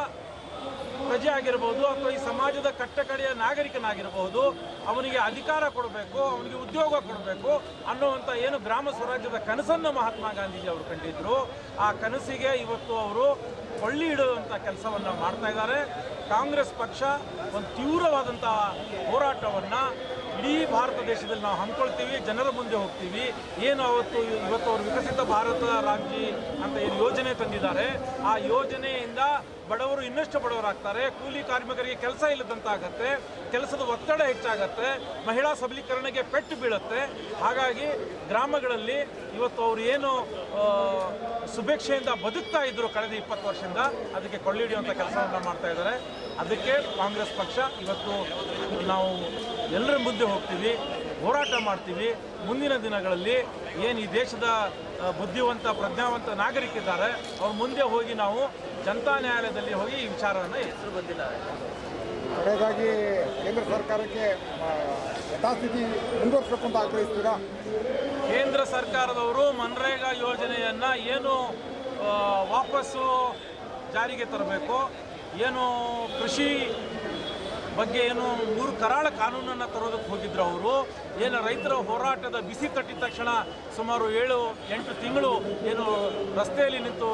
ಪ್ರಜೆ ಆಗಿರ್ಬೋದು ಅಥವಾ ಈ ಸಮಾಜದ ಕಟ್ಟಕಡೆಯ ನಾಗರಿಕನಾಗಿರಬಹುದು, ಅವನಿಗೆ ಅಧಿಕಾರ ಕೊಡಬೇಕು, ಅವನಿಗೆ ಉದ್ಯೋಗ ಕೊಡಬೇಕು ಅನ್ನುವಂಥ ಏನು ಗ್ರಾಮ ಸ್ವರಾಜ್ಯದ ಕನಸನ್ನು ಮಹಾತ್ಮ ಗಾಂಧೀಜಿ ಅವರು ಕಂಡಿದ್ರು. ಆ ಕನಸಿಗೆ ಇವತ್ತು ಅವರು ಕೊಳ್ಳಿ ಇಡುವಂಥ ಕೆಲಸವನ್ನು ಮಾಡ್ತಾ ಇದ್ದಾರೆ. ಕಾಂಗ್ರೆಸ್ ಪಕ್ಷ ಒಂದು ತೀವ್ರವಾದಂತಹ ಹೋರಾಟವನ್ನು ಇಡೀ ಭಾರತ ದೇಶದಲ್ಲಿ ನಾವು ಹಮ್ಮಿಕೊಳ್ತೀವಿ, ಜನರ ಮುಂದೆ ಹೋಗ್ತೀವಿ. ಏನು ಇವತ್ತು ಅವರು ವಿಕಸಿತ ಭಾರತ ರಾಜ್ಯ ಅಂತ ಏನು ಯೋಜನೆ ತಂದಿದ್ದಾರೆ, ಆ ಯೋಜನೆಯಿಂದ ಬಡವರು ಇನ್ನಷ್ಟು ಬಡವರಾಗ್ತಾರೆ, ಕೂಲಿ ಕಾರ್ಮಿಕರಿಗೆ ಕೆಲಸ ಇಲ್ಲದಂತಾಗತ್ತೆ, ಕೆಲಸದ ಒತ್ತಡ ಹೆಚ್ಚಾಗತ್ತೆ, ಮಹಿಳಾ ಸಬಲೀಕರಣಕ್ಕೆ ಪೆಟ್ಟು ಬೀಳುತ್ತೆ. ಹಾಗಾಗಿ ಗ್ರಾಮಗಳಲ್ಲಿ ಇವತ್ತು ಅವರು ಏನು ಸುಭಿಕ್ಷೆಯಿಂದ ಬದುಕ್ತಾ ಇದ್ರು ಕಳೆದ 20 ವರ್ಷದಿಂದ, ಅದಕ್ಕೆ ಕೊಳ್ಳಿಡಿಯುವಂಥ ಕೆಲಸವನ್ನು ಮಾಡ್ತಾ ಇದ್ದಾರೆ. ಅದಕ್ಕೆ ಕಾಂಗ್ರೆಸ್ ಪಕ್ಷ ಇವತ್ತು ನಾವು ಎಲ್ಲರ ಮುಂದೆ ಹೋಗ್ತೀವಿ, ಹೋರಾಟ ಮಾಡ್ತೀವಿ. ಮುಂದಿನ ದಿನಗಳಲ್ಲಿ ಏನು ಈ ದೇಶದ ಬುದ್ಧಿವಂತ ಪ್ರಜ್ಞಾವಂತ ನಾಗರಿಕರಿದ್ದಾರೆ, ಅವ್ರ ಮುಂದೆ ಹೋಗಿ ನಾವು ಜನತಾ ನ್ಯಾಯಾಲಯದಲ್ಲಿ ಹೋಗಿ ಈ ವಿಚಾರವನ್ನು ಹೆಸರು ಬಂದಿದ್ದಾರೆ. ಕಡೆಯದಾಗಿ ಕೇಂದ್ರ ಸರ್ಕಾರಕ್ಕೆ ಯಥಾಸ್ಥಿತಿ ಮುಂದುವರಿಸಬೇಕು ಅಂತ ಆಗ್ರಹಿಸ್ತೀರಾ? ಕೇಂದ್ರ ಸರ್ಕಾರದವರು ಮನ್ರೇಗಾ ಯೋಜನೆಯನ್ನು ಏನು ವಾಪಸ್ಸು ಜಾರಿಗೆ ತರಬೇಕು, ಏನು ಕೃಷಿ ಬಗ್ಗೆ ಏನು 3 ಕರಾಳ ಕಾನೂನನ್ನು ತರೋದಕ್ಕೆ ಹೋಗಿದ್ರು ಅವರು. ಏನು ರೈತರ ಹೋರಾಟದ ಬಿಸಿ ತಟ್ಟಿದ ತಕ್ಷಣ ಸುಮಾರು 7-8 ತಿಂಗಳು ಏನು ರಸ್ತೆಯಲ್ಲಿ ನಿಂತು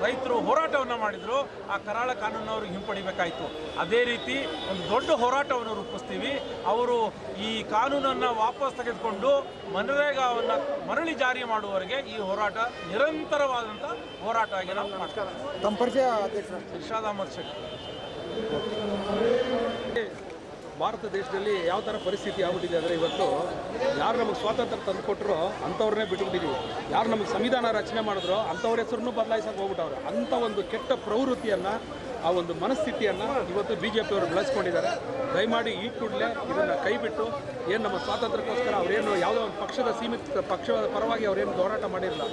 ರೈತರು ಹೋರಾಟವನ್ನು ಮಾಡಿದರು. ಆ ಕರಾಳ ಕಾನೂನು ಅವ್ರಿಗೆ ಹಿಂಪಡಿಬೇಕಾಯಿತು. ಅದೇ ರೀತಿ ಒಂದು ದೊಡ್ಡ ಹೋರಾಟವನ್ನು ರೂಪಿಸ್ತೀವಿ. ಅವರು ಈ ಕಾನೂನನ್ನು ವಾಪಸ್ ತೆಗೆದುಕೊಂಡು ಮನ್ರೇಗಾವನ್ನು ಮರಳಿ ಜಾರಿ ಮಾಡುವವರೆಗೆ ಈ ಹೋರಾಟ ನಿರಂತರವಾದಂಥ ಹೋರಾಟ ಆಗಿ ನಾವು ಮಾಡ್ತೀವಿ. ತಮ್ಮ ಪರಿಚಯ ಅಧ್ಯಕ್ಷ? ಇರ್ಷಾದ್ ಅಹಮದ್ ಶೇಖ್. ಭಾರತ ದೇಶದಲ್ಲಿ ಯಾವ ಥರ ಪರಿಸ್ಥಿತಿ ಆಗ್ಬಿಟ್ಟಿದೆ ಅಂದರೆ, ಇವತ್ತು ಯಾರು ನಮಗೆ ಸ್ವಾತಂತ್ರ್ಯ ತಂದು ಕೊಟ್ಟರೋ ಅಂಥವ್ರನ್ನೇ ಬಿಟ್ಬಿಟ್ಟಿದ್ದೀವಿ. ಯಾರು ನಮಗೆ ಸಂವಿಧಾನ ರಚನೆ ಮಾಡಿದ್ರೋ ಅಂಥವ್ರ ಹೆಸರನ್ನು ಬದಲಾಯಿಸಕ್ಕೆ ಹೋಗ್ಬಿಟ್ಟವ್ರೆ. ಅಂಥ ಒಂದು ಕೆಟ್ಟ ಪ್ರವೃತ್ತಿಯನ್ನು, ಆ ಒಂದು ಮನಸ್ಥಿತಿಯನ್ನು ಇವತ್ತು BJP ಅವರು ಬೆಳೆಸ್ಕೊಂಡಿದ್ದಾರೆ. ದಯಮಾಡಿ ಈ ಕೂಡಲೇ ಇದನ್ನು ಕೈಬಿಟ್ಟು, ಏನು ನಮ್ಮ ಸ್ವಾತಂತ್ರ್ಯಕ್ಕೋಸ್ಕರ ಅವರೇನು ಯಾವುದೋ ಒಂದು ಪಕ್ಷದ ಸೀಮಿತ ಪಕ್ಷದ ಪರವಾಗಿ ಅವರೇನು ಹೋರಾಟ ಮಾಡಿರಲಿಲ್ಲ,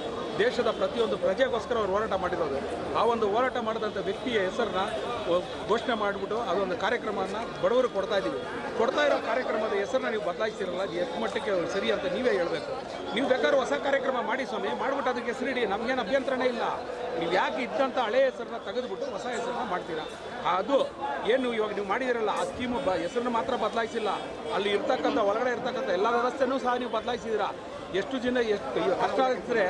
ದೇಶದ ಪ್ರತಿಯೊಂದು ಪ್ರಜೆಗೋಸ್ಕರ ಅವರು ಹೋರಾಟ ಮಾಡಿರೋದು. ಆ ಒಂದು ಹೋರಾಟ ಮಾಡಿದಂಥ ವ್ಯಕ್ತಿಯ ಹೆಸರನ್ನ ಘೋಷಣೆ ಮಾಡಿಬಿಟ್ಟು ಅದೊಂದು ಕಾರ್ಯಕ್ರಮವನ್ನು ಬಡವರು ಕೊಡ್ತಾ ಇರೋ ಕಾರ್ಯಕ್ರಮದ ಹೆಸರನ್ನ ನೀವು ಬದಲಾಯಿಸಿರಲ್ಲ. ಅದು ಎಷ್ಟು ಮಟ್ಟಕ್ಕೆ ಸರಿ ಅಂತ ನೀವೇ ಹೇಳಬೇಕು. ನೀವು ಬೇಕಾದ್ರೂ ಹೊಸ ಕಾರ್ಯಕ್ರಮ ಮಾಡಿ ಸ್ವಾಮಿ, ಮಾಡಿಬಿಟ್ಟು ಅದಕ್ಕೆ ಹೆಸರಿಡಿ, ನಮಗೇನು ಅಭ್ಯಂತರನೇ ಇಲ್ಲ. ನೀವು ಯಾಕೆ ಇದ್ದಂಥ ಹಳೆಯ ಹೆಸರನ್ನ ತೆಗೆದುಬಿಟ್ಟು ಹೊಸ ಹೆಸರನ್ನ ಮಾಡ್ತೀರಾ? ಅದು ಏನು ಇವಾಗ ನೀವು ಮಾಡಿದಿರಲ್ಲ, ಆ ಸ್ಕೀಮು ಹೆಸರನ್ನು ಮಾತ್ರ ಬದಲಾಯಿಸಿಲ್ಲ, ಅಲ್ಲಿ ಇರ್ತಕ್ಕಂಥ ಒಳಗಡೆ ಇರ್ತಕ್ಕಂಥ ಎಲ್ಲ ವ್ಯವಸ್ಥೆನೂ ಸಹ ನೀವು ಬದಲಾಯಿಸಿದ್ದೀರಾ. ಎಷ್ಟು ಕಷ್ಟ ಆಗಿದ್ರೆ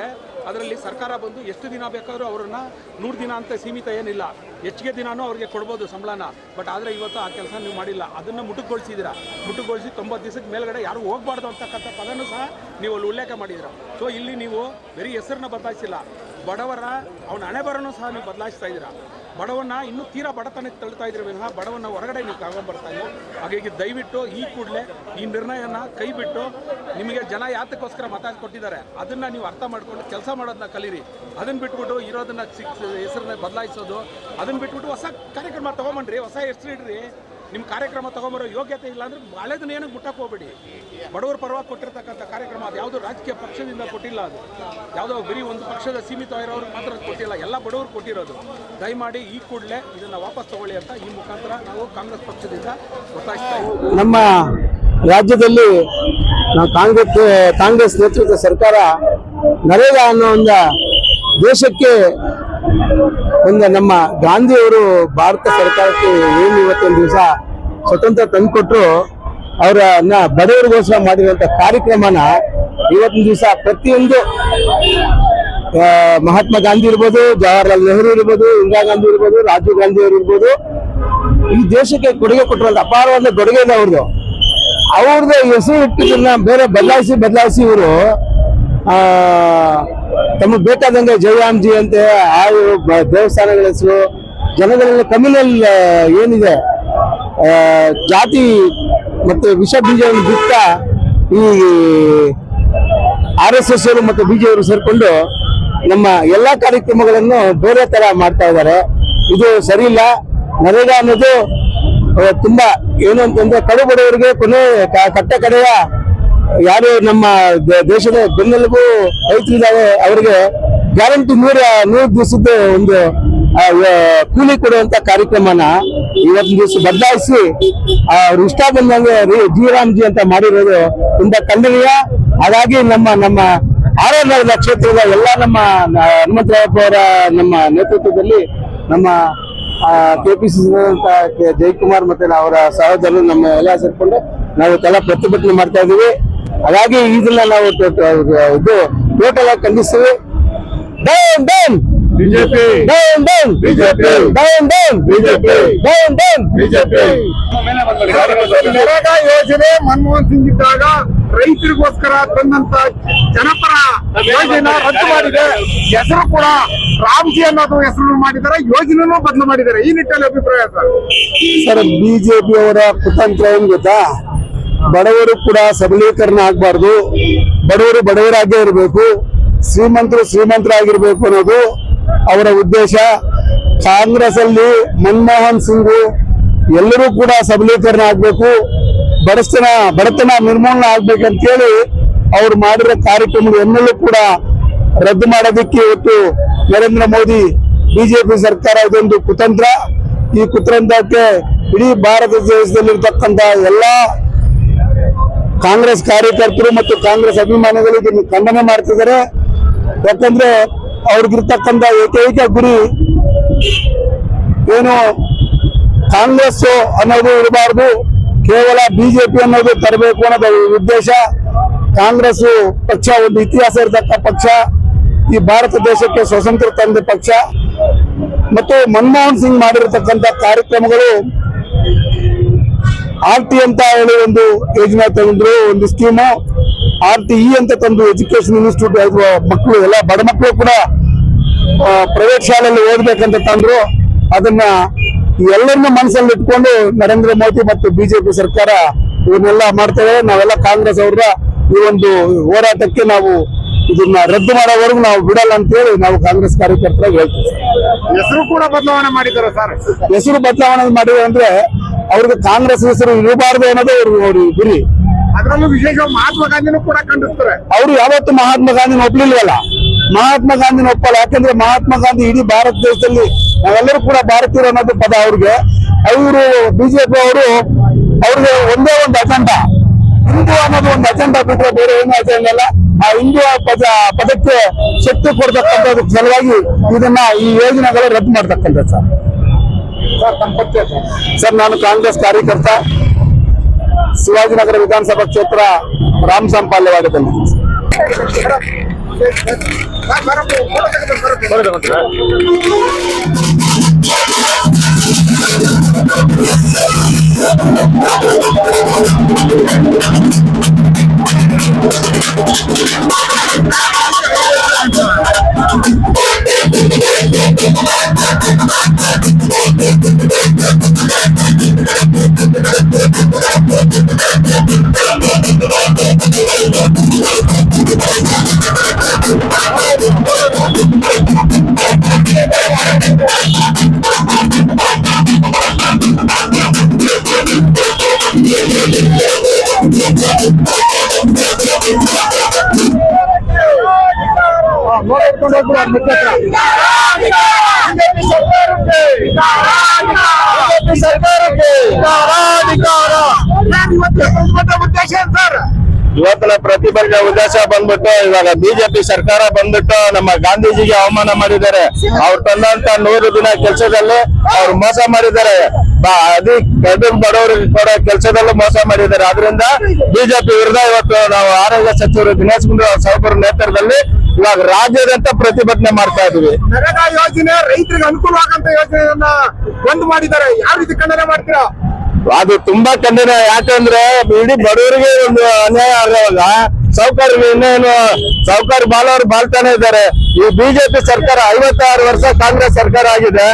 ಅದರಲ್ಲಿ ಸರ್ಕಾರ ಬಂದು ಎಷ್ಟು ದಿನ ಬೇಕಾದರೂ ಅವರನ್ನು 100 ದಿನ ಅಂತ ಸೀಮಿತ ಏನಿಲ್ಲ, ಹೆಚ್ಚಿಗೆ ದಿನಾನೂ ಅವ್ರಿಗೆ ಕೊಡ್ಬೋದು ಸಂಬಳನ. ಬಟ್ ಆದರೆ ಇವತ್ತು ಆ ಕೆಲಸ ನೀವು ಮಾಡಿಲ್ಲ, ಅದನ್ನು ಮುಟ್ಟುಗೊಳಿಸಿದ್ದೀರಾ. ಮುಟ್ಟುಗೊಳಿಸಿ 90 ದಿವಸಕ್ಕೆ ಮೇಲ್ಗಡೆ ಯಾರು ಹೋಗಬಾರ್ದು ಅಂತಕ್ಕಂಥ ಪದನೂ ಸಹ ನೀವು ಅಲ್ಲಿ ಉಲ್ಲೇಖ ಮಾಡಿದ್ದೀರಾ. ಸೊ ಇಲ್ಲಿ ನೀವು ಬರೀ ಹೆಸರನ್ನ ಬದಲಾಯಿಸಿಲ್ಲ, ಬಡವರ ಅವನ ಹಣೆ ಬರನೂ ಸಹ ನೀವು ಬದಲಾಯಿಸ್ತಾ ಇದ್ದೀರಾ. ಬಡವನ್ನ ಇನ್ನೂ ತೀರಾ ಬಡತನಕ್ಕೆ ತಳ್ತಾ ಇದ್ರೆ ವಿನಃ ಬಡವನ್ನ ಹೊರಗಡೆ ನೀವು ತಗೊಂಡ್ಬರ್ತಾ ಇಲ್ಲ. ಹಾಗಾಗಿ ದಯವಿಟ್ಟು ಈ ಕೂಡಲೇ ಈ ನಿರ್ಣಯನ ಕೈ ಬಿಟ್ಟು, ನಿಮಗೆ ಜನ ಯಾತಕ್ಕೋಸ್ಕರ ಮತ ಕೊಟ್ಟಿದ್ದಾರೆ ಅದನ್ನು ನೀವು ಅರ್ಥ ಮಾಡ್ಕೊಂಡು ಕೆಲಸ ಮಾಡೋದನ್ನ ಕಲೀರಿ. ಅದನ್ನು ಬಿಟ್ಬಿಟ್ಟು ಇರೋದನ್ನ ಹೆಸರನ್ನ ಬದಲಾಯಿಸೋದು, ಅದನ್ನು ಬಿಟ್ಬಿಟ್ಟು ಹೊಸ ಕಾರ್ಯಕ್ರಮ ತೊಗೊಂಬನ್ರಿ, ಹೊಸ ಹೆಸರು ಇಡ್ರಿ. ನಿಮ್ಮ ಕಾರ್ಯಕ್ರಮ ತೊಗೊಂಬರೋ ಯೋಗ್ಯತೆ ಇಲ್ಲ ಅಂದರೆ ಹಳೆದನ್ನ ಏನಕ್ಕೆ ಮುಟ್ಟಕ್ಕೆ ಹೋಗ್ಬೇಡಿ. ಬಡವರ ಪರವಾಗಿ ಕೊಟ್ಟಿರ್ತಕ್ಕಂಥ ಕಾರ್ಯಕ್ರಮ ಅದು ಯಾವುದೋ ರಾಜಕೀಯ ಪಕ್ಷದಿಂದ ಕೊಟ್ಟಿಲ್ಲ, ಅದು ಯಾವುದೋ ಬರೀ ಒಂದು ಪಕ್ಷದ ಸೀಮಿತವಾಗಿರೋರಿಗೆ ಮಾತ್ರ ಕೊಟ್ಟಿಲ್ಲ, ಎಲ್ಲ ಬಡವರು ಕೊಟ್ಟಿರೋದು. ದಯಮಾಡಿ ಈ ಕೂಡಲೇ ಇದನ್ನು ವಾಪಸ್ ತಗೊಳ್ಳಿ ಅಂತ ಈ ಮುಖಾಂತರ ನಾವು ಕಾಂಗ್ರೆಸ್ ಪಕ್ಷದಿಂದ ಒತ್ತಾಯಿಸ್ತಾ ಇದ್ದೀವಿ. ನಮ್ಮ ರಾಜ್ಯದಲ್ಲಿ ನಾವು ಕಾಂಗ್ರೆಸ್ ನೇತೃತ್ವದ ಸರ್ಕಾರ ನರೇಗಾ ಅನ್ನೋ ಒಂದು ದೇಶಕ್ಕೆ ಒಂದು ನಮ್ಮ ಗಾಂಧಿಯವರು ಭಾರತ ಸರ್ಕಾರಕ್ಕೆ ಏನು ಇವತ್ತೊಂದು ದಿವಸ ಸ್ವತಂತ್ರ ತಂದುಕೊಟ್ರು, ಅವರನ್ನ ಬಡವರಿಗೋಸ್ಕರ ಮಾಡಿರುವಂತ ಕಾರ್ಯಕ್ರಮನ ಇವತ್ತಿನ ದಿವಸ ಪ್ರತಿಯೊಂದು ಮಹಾತ್ಮ ಗಾಂಧಿ ಇರ್ಬೋದು, ಜವಾಹರ್ಲಾಲ್ ನೆಹರು ಇರ್ಬೋದು, ಇಂದಿರಾ ಗಾಂಧಿ ಇರ್ಬೋದು, ರಾಜೀವ್ ಗಾಂಧಿ ಅವರು ಇರ್ಬೋದು, ಈ ದೇಶಕ್ಕೆ ಕೊಡುಗೆ ಕೊಟ್ಟಿರುವಂತ ಅಪಾರವಾದ ಕೊಡುಗೆ ಇದೆ ಅವ್ರದ್ದು ಹೆಸರು ಇಟ್ಟಿದ್ದನ್ನ ಬೇರೆ ಬದಲಾಯಿಸಿ ಇವರು ತಮಗೆ ಬೇಕಾದಂಗೆ ಜಯರಾಮ್ಜಿ ಅಂತ ದೇವಸ್ಥಾನಗಳ ಹೆಸರು, ಜನಗಳಲ್ಲಿ ಕಮ್ಯುನಲ್ ಏನಿದೆ ಜಾತಿ ಮತ್ತೆ ವಿಷ ಬೀಜವನ್ನು ಬಿತ್ತ ಈ RSS ಅವರು ಮತ್ತು BJP ಸೇರ್ಕೊಂಡು ನಮ್ಮ ಎಲ್ಲಾ ಕಾರ್ಯಕ್ರಮಗಳನ್ನು ಬೇರೆ ತರ ಮಾಡ್ತಾ ಇದ್ದಾರೆ. ಇದು ಸರಿ ಇಲ್ಲ. ನರೇಗಾ ಅನ್ನೋದು ತುಂಬಾ ಏನು ಅಂತಂದ್ರೆ ಕಡು ಬಡವರಿಗೆ ಕಟ್ಟ ಕಡೆಯ ಯಾರು ನಮ್ಮ ದೇಶದ ಬೆನ್ನೆಲುಬು ರೈತರಿದ್ದಾರೆ ಅವರಿಗೆ ಗ್ಯಾರಂಟಿ 100 ದಿವಸದ ಒಂದು ಕೂಲಿ ಕೊಡುವಂತ ಕಾರ್ಯಕ್ರಮನ ಇವತ್ತಿನ ದಿವಸ ಬದಲಾಯಿಸಿ ಅವ್ರು ಇಷ್ಟ ಬಂದಂಗೆ ಜಿ ಅಂತ ಮಾಡಿರೋದು ತುಂಬಾ ಖಂಡನೀಯ. ಹಾಗಾಗಿ ನಮ್ಮ ಆರೋಗ್ಯದ ಕ್ಷೇತ್ರದ ಎಲ್ಲ ನಮ್ಮ ಹನುಮಂತರಾಯಪ್ಪ ಅವರ ನಮ್ಮ ನೇತೃತ್ವದಲ್ಲಿ ನಮ್ಮ KPCC ಜಯಕುಮಾರ್ ಮತ್ತೆ ಅವರ ಸಹೋದರರು ನಮ್ಮ ಎಲ್ಲ ಸೇರ್ಕೊಂಡು ನಾವು ಕೆಲ ಪ್ರತಿಭಟನೆ ಮಾಡ್ತಾ ಇದೀವಿ. ಹಾಗಾಗಿ ಇದನ್ನ ನಾವು ಇದು ಟೋಟಲ್ ಆಗಿ ಖಂಡಿಸ್ತೀವಿ. Down down BJP, down down BJP, down down BJP, down down BJP. NREGA ಯೋಜನೆ ಮನಮೋಹನ್ ಸಿಂಗ್ ಇದ್ದಾಗ ರೈತರಿಗೋಸ್ಕರ ತಂದಂತ ಜನಪರ ಯೋಜನೆ ರದ್ದು ಮಾಡಿದೆ. ಹೆಸರು ಕೂಡ ರಾಮ್ಜಿ ಅನ್ನೋದು ಹೆಸರು ಮಾಡಿದ್ದಾರೆ, ಯೋಜನೆನೂ ಬದಲು ಮಾಡಿದ್ದಾರೆ. ಈ ನಿಟ್ಟಿನಲ್ಲಿ ಅಭಿಪ್ರಾಯ ಸರ್? ಸರ್, ಬಿಜೆಪಿ ಅವರ ಕುತಂತ್ರ ಏನ್ ಗೊತ್ತಾ, ಬಡವರು ಕೂಡ ಸಬಲೀಕರಣ ಆಗ್ಬಾರ್ದು, ಬಡವರು ಬಡವರಾಗೇ ಇರಬೇಕು, ಶ್ರೀಮಂತರು ಶ್ರೀಮಂತರಾಗಿರ್ಬೇಕು ಅನ್ನೋದು ಅವರ ಉದ್ದೇಶ. ಕಾಂಗ್ರೆಸ್ ಅಲ್ಲಿ ಮನಮೋಹನ್ ಸಿಂಗ್ ಎಲ್ಲರೂ ಕೂಡ ಸಬಲೀಕರಣ ಆಗ್ಬೇಕು, ಬಡತನ ನಿರ್ಮೂಲನೆ ಆಗ್ಬೇಕಂತೇಳಿ ಅವ್ರು ಮಾಡಿರೋ ಕಾರ್ಯಕ್ರಮಗಳನ್ನೆಲ್ಲೂ ಕೂಡ ರದ್ದು ಮಾಡೋದಕ್ಕೆ ಇವತ್ತು ನರೇಂದ್ರ ಮೋದಿ ಬಿಜೆಪಿ ಸರ್ಕಾರ ಇದೊಂದು ಕುತಂತ್ರ. ಈ ಕುತಂತ್ರಕ್ಕೆ ಇಡೀ ಭಾರತ ದೇಶದಲ್ಲಿರ್ತಕ್ಕಂಥ ಎಲ್ಲಾ ಕಾಂಗ್ರೆಸ್ ಕಾರ್ಯಕರ್ತರು ಮತ್ತು ಕಾಂಗ್ರೆಸ್ ಅಭಿಮಾನಿಗಳು ಇದನ್ನು ಖಂಡನೆ ಮಾಡ್ತಿದ್ದಾರೆ. ಯಾಕಂದ್ರೆ ಅವ್ರಿಗಿರ್ತಕ್ಕಂಥ ಏಕೈಕ ಗುರಿ ಏನು ಕಾಂಗ್ರೆಸ್ ಅನ್ನೋದು ಇರಬಾರ್ದು, ಕೇವಲ ಬಿಜೆಪಿ ಅನ್ನೋದು ತರಬೇಕು ಅನ್ನೋದು ಉದ್ದೇಶ. ಕಾಂಗ್ರೆಸ್ ಪಕ್ಷ ಒಂದು ಇತಿಹಾಸ ಇರತಕ್ಕ ಪಕ್ಷ, ಈ ಭಾರತ ದೇಶಕ್ಕೆ ಸ್ವಾತಂತ್ರ್ಯ ತಂದ ಪಕ್ಷ. ಮತ್ತು ಮನಮೋಹನ್ ಸಿಂಗ್ ಮಾಡಿರತಕ್ಕಂಥ ಕಾರ್ಯಕ್ರಮಗಳು RT ಅಂತ ಹೇಳಿ ಒಂದು ಯೋಜನೆ ತಂದ್ರು, ಒಂದು ಸ್ಕೀಮು RTE ಅಂತ ತಂದು ಎಜುಕೇಶನ್ ಇನ್ಸ್ಟಿಟ್ಯೂಟ್ ಮಕ್ಕಳು ಎಲ್ಲ ಬಡ ಮಕ್ಕಳು ಕೂಡ ಪ್ರೈವೇಟ್ ಶಾಲೆಯಲ್ಲಿ ಓದ್ಬೇಕಂತ ತಂದ್ರು. ಅದನ್ನ ಎಲ್ಲರನ್ನ ಮನಸ್ಸಲ್ಲಿ ಇಟ್ಕೊಂಡು ನರೇಂದ್ರ ಮೋದಿ ಮತ್ತು ಬಿಜೆಪಿ ಸರ್ಕಾರ ಇವನ್ನೆಲ್ಲ ಮಾಡ್ತೇವೆ. ನಾವೆಲ್ಲ ಕಾಂಗ್ರೆಸ್ ಅವರ ಈ ಒಂದು ಹೋರಾಟಕ್ಕೆ ನಾವು ಇದನ್ನ ರದ್ದು ಮಾಡೋವರೆಗೂ ನಾವು ಬಿಡಲ್ಲ ಅಂತ ಹೇಳಿ ನಾವು ಕಾಂಗ್ರೆಸ್ ಕಾರ್ಯಕರ್ತರಾಗಿ ಹೇಳ್ತೀವಿ. ಹೆಸರು ಕೂಡ ಬದಲಾವಣೆ ಮಾಡಿದ್ದಾರೆ ಸರ್. ಹೆಸರು ಬದಲಾವಣೆ ಮಾಡಿದ್ರೆ ಅಂದ್ರೆ ಅವ್ರಿಗೆ ಕಾಂಗ್ರೆಸ್ ಹೆಸರು ಇರಬಾರ್ದು ಅನ್ನೋದು ಅವ್ರ ಗುರಿ. ಅದರಲ್ಲೂ ವಿಶೇಷ ಮಹಾತ್ಮ ಗಾಂಧಿನೂ ಕೂಡ ಖಂಡಿಸ್ತಾರೆ. ಅವರು ಯಾವತ್ತು ಮಹಾತ್ಮ ಗಾಂಧಿನ ಒಪ್ಲಿಲ್ವಲ್ಲ, ಮಹಾತ್ಮ ಗಾಂಧಿನ ಒಪ್ಪಲ್ಲ. ಯಾಕಂದ್ರೆ ಮಹಾತ್ಮ ಗಾಂಧಿ ಇಡೀ ಭಾರತ ದೇಶದಲ್ಲಿ ನಾವೆಲ್ಲರೂ ಕೂಡ ಭಾರತೀಯರು ಅನ್ನೋದು ಪದ ಅವ್ರಿಗೆ. ಅವರು ಬಿಜೆಪಿ ಅವ್ರಿಗೆ ಒಂದೇ ಒಂದು ಅಜೆಂಡಾ, ಹಿಂದೂ ಅನ್ನೋದು ಒಂದು ಅಜೆಂಡಾ ಬಿಟ್ಟರೆ ಬೇರೆ ಏನೂ ಅಜೆಂಡಾ ಇಲ್ಲ. ಆ ಹಿಂದೂ ಪದಕ್ಕೆ ಶಕ್ತಿ ಕೊಡ್ತಕ್ಕಂಥದ್ದು ಸಲುವಾಗಿ ಈ ಯೋಜನೆಗಳು ರದ್ದು ಮಾಡ್ತಕ್ಕಂಥದ್ದು ಸರ್. ನಾನು ಕಾಂಗ್ರೆಸ್ ಕಾರ್ಯಕರ್ತ, ಶಿವಾಜಿನಗರ ವಿಧಾನಸಭಾ ಕ್ಷೇತ್ರ ರಾಮಸಾಮ್ ಪಾಲ್ಯವಾಡದಲ್ಲಿ. ಇವತ್ತಿನ ಪ್ರತಿಭಟನೆ ಉದ್ದೇಶ ಬಂದ್ಬಿಟ್ಟು ಇವಾಗ ಬಿಜೆಪಿ ಸರ್ಕಾರ ಬಂದ್ಬಿಟ್ಟು ನಮ್ಮ ಗಾಂಧೀಜಿಗೆ ಅವಮಾನ ಮಾಡಿದ್ದಾರೆ. ಅವ್ರು ತಂದಂತ 100 ದಿನ ಕೆಲಸದಲ್ಲಿ ಅವ್ರು ಮೋಸ ಮಾಡಿದ್ದಾರೆ. ಬಡವರಿಗೆ ಕೊಡೋ ಕೆಲಸದಲ್ಲೂ ಮೋಸ ಮಾಡಿದ್ದಾರೆ. ಆದ್ರಿಂದ ಬಿಜೆಪಿ ವಿರುದ್ಧ ಇವತ್ತು ನಾವು ಆರೋಗ್ಯ ಸಚಿವರು ದಿನೇಶ್ ಗುಂಡೂರಾವ್ ಸಾಹೇಬರ ನೇತೃತ್ವದಲ್ಲಿ ಇವಾಗ ರಾಜ್ಯಾದ್ಯಂತ ಪ್ರತಿಭಟನೆ ಮಾಡ್ತಾ ಇದೀವಿ. ನರೇಗಾ ಯೋಜನೆ ರೈತರಿಗೆ ಅನುಕೂಲ ಆಗಂತ ಯೋಜನೆಯನ್ನ ಬಂದ್ ಮಾಡಿದ್ದಾರೆ. ಯಾವ ರೀತಿ ಖಂಡನೆ ಮಾಡ್ತೀರಾ? ಅದು ತುಂಬಾ ಖಂಡನೆ. ಯಾಕಂದ್ರೆ ಇಡೀ ಬಡವರಿಗೆ ಒಂದು ಅನ್ಯಾಯ ಆಗುವಾಗ ಸಾಹುಕಾರರಿಗೆ ಇನ್ನೇನು ಸಾಹುಕಾರ ಬಾಳವ್ರು ಬಾಳ್ತಾನೆ ಇದ್ದಾರೆ. ಈ ಬಿಜೆಪಿ ಸರ್ಕಾರ 56 ವರ್ಷ ಕಾಂಗ್ರೆಸ್ ಸರ್ಕಾರ ಆಗಿದೆ.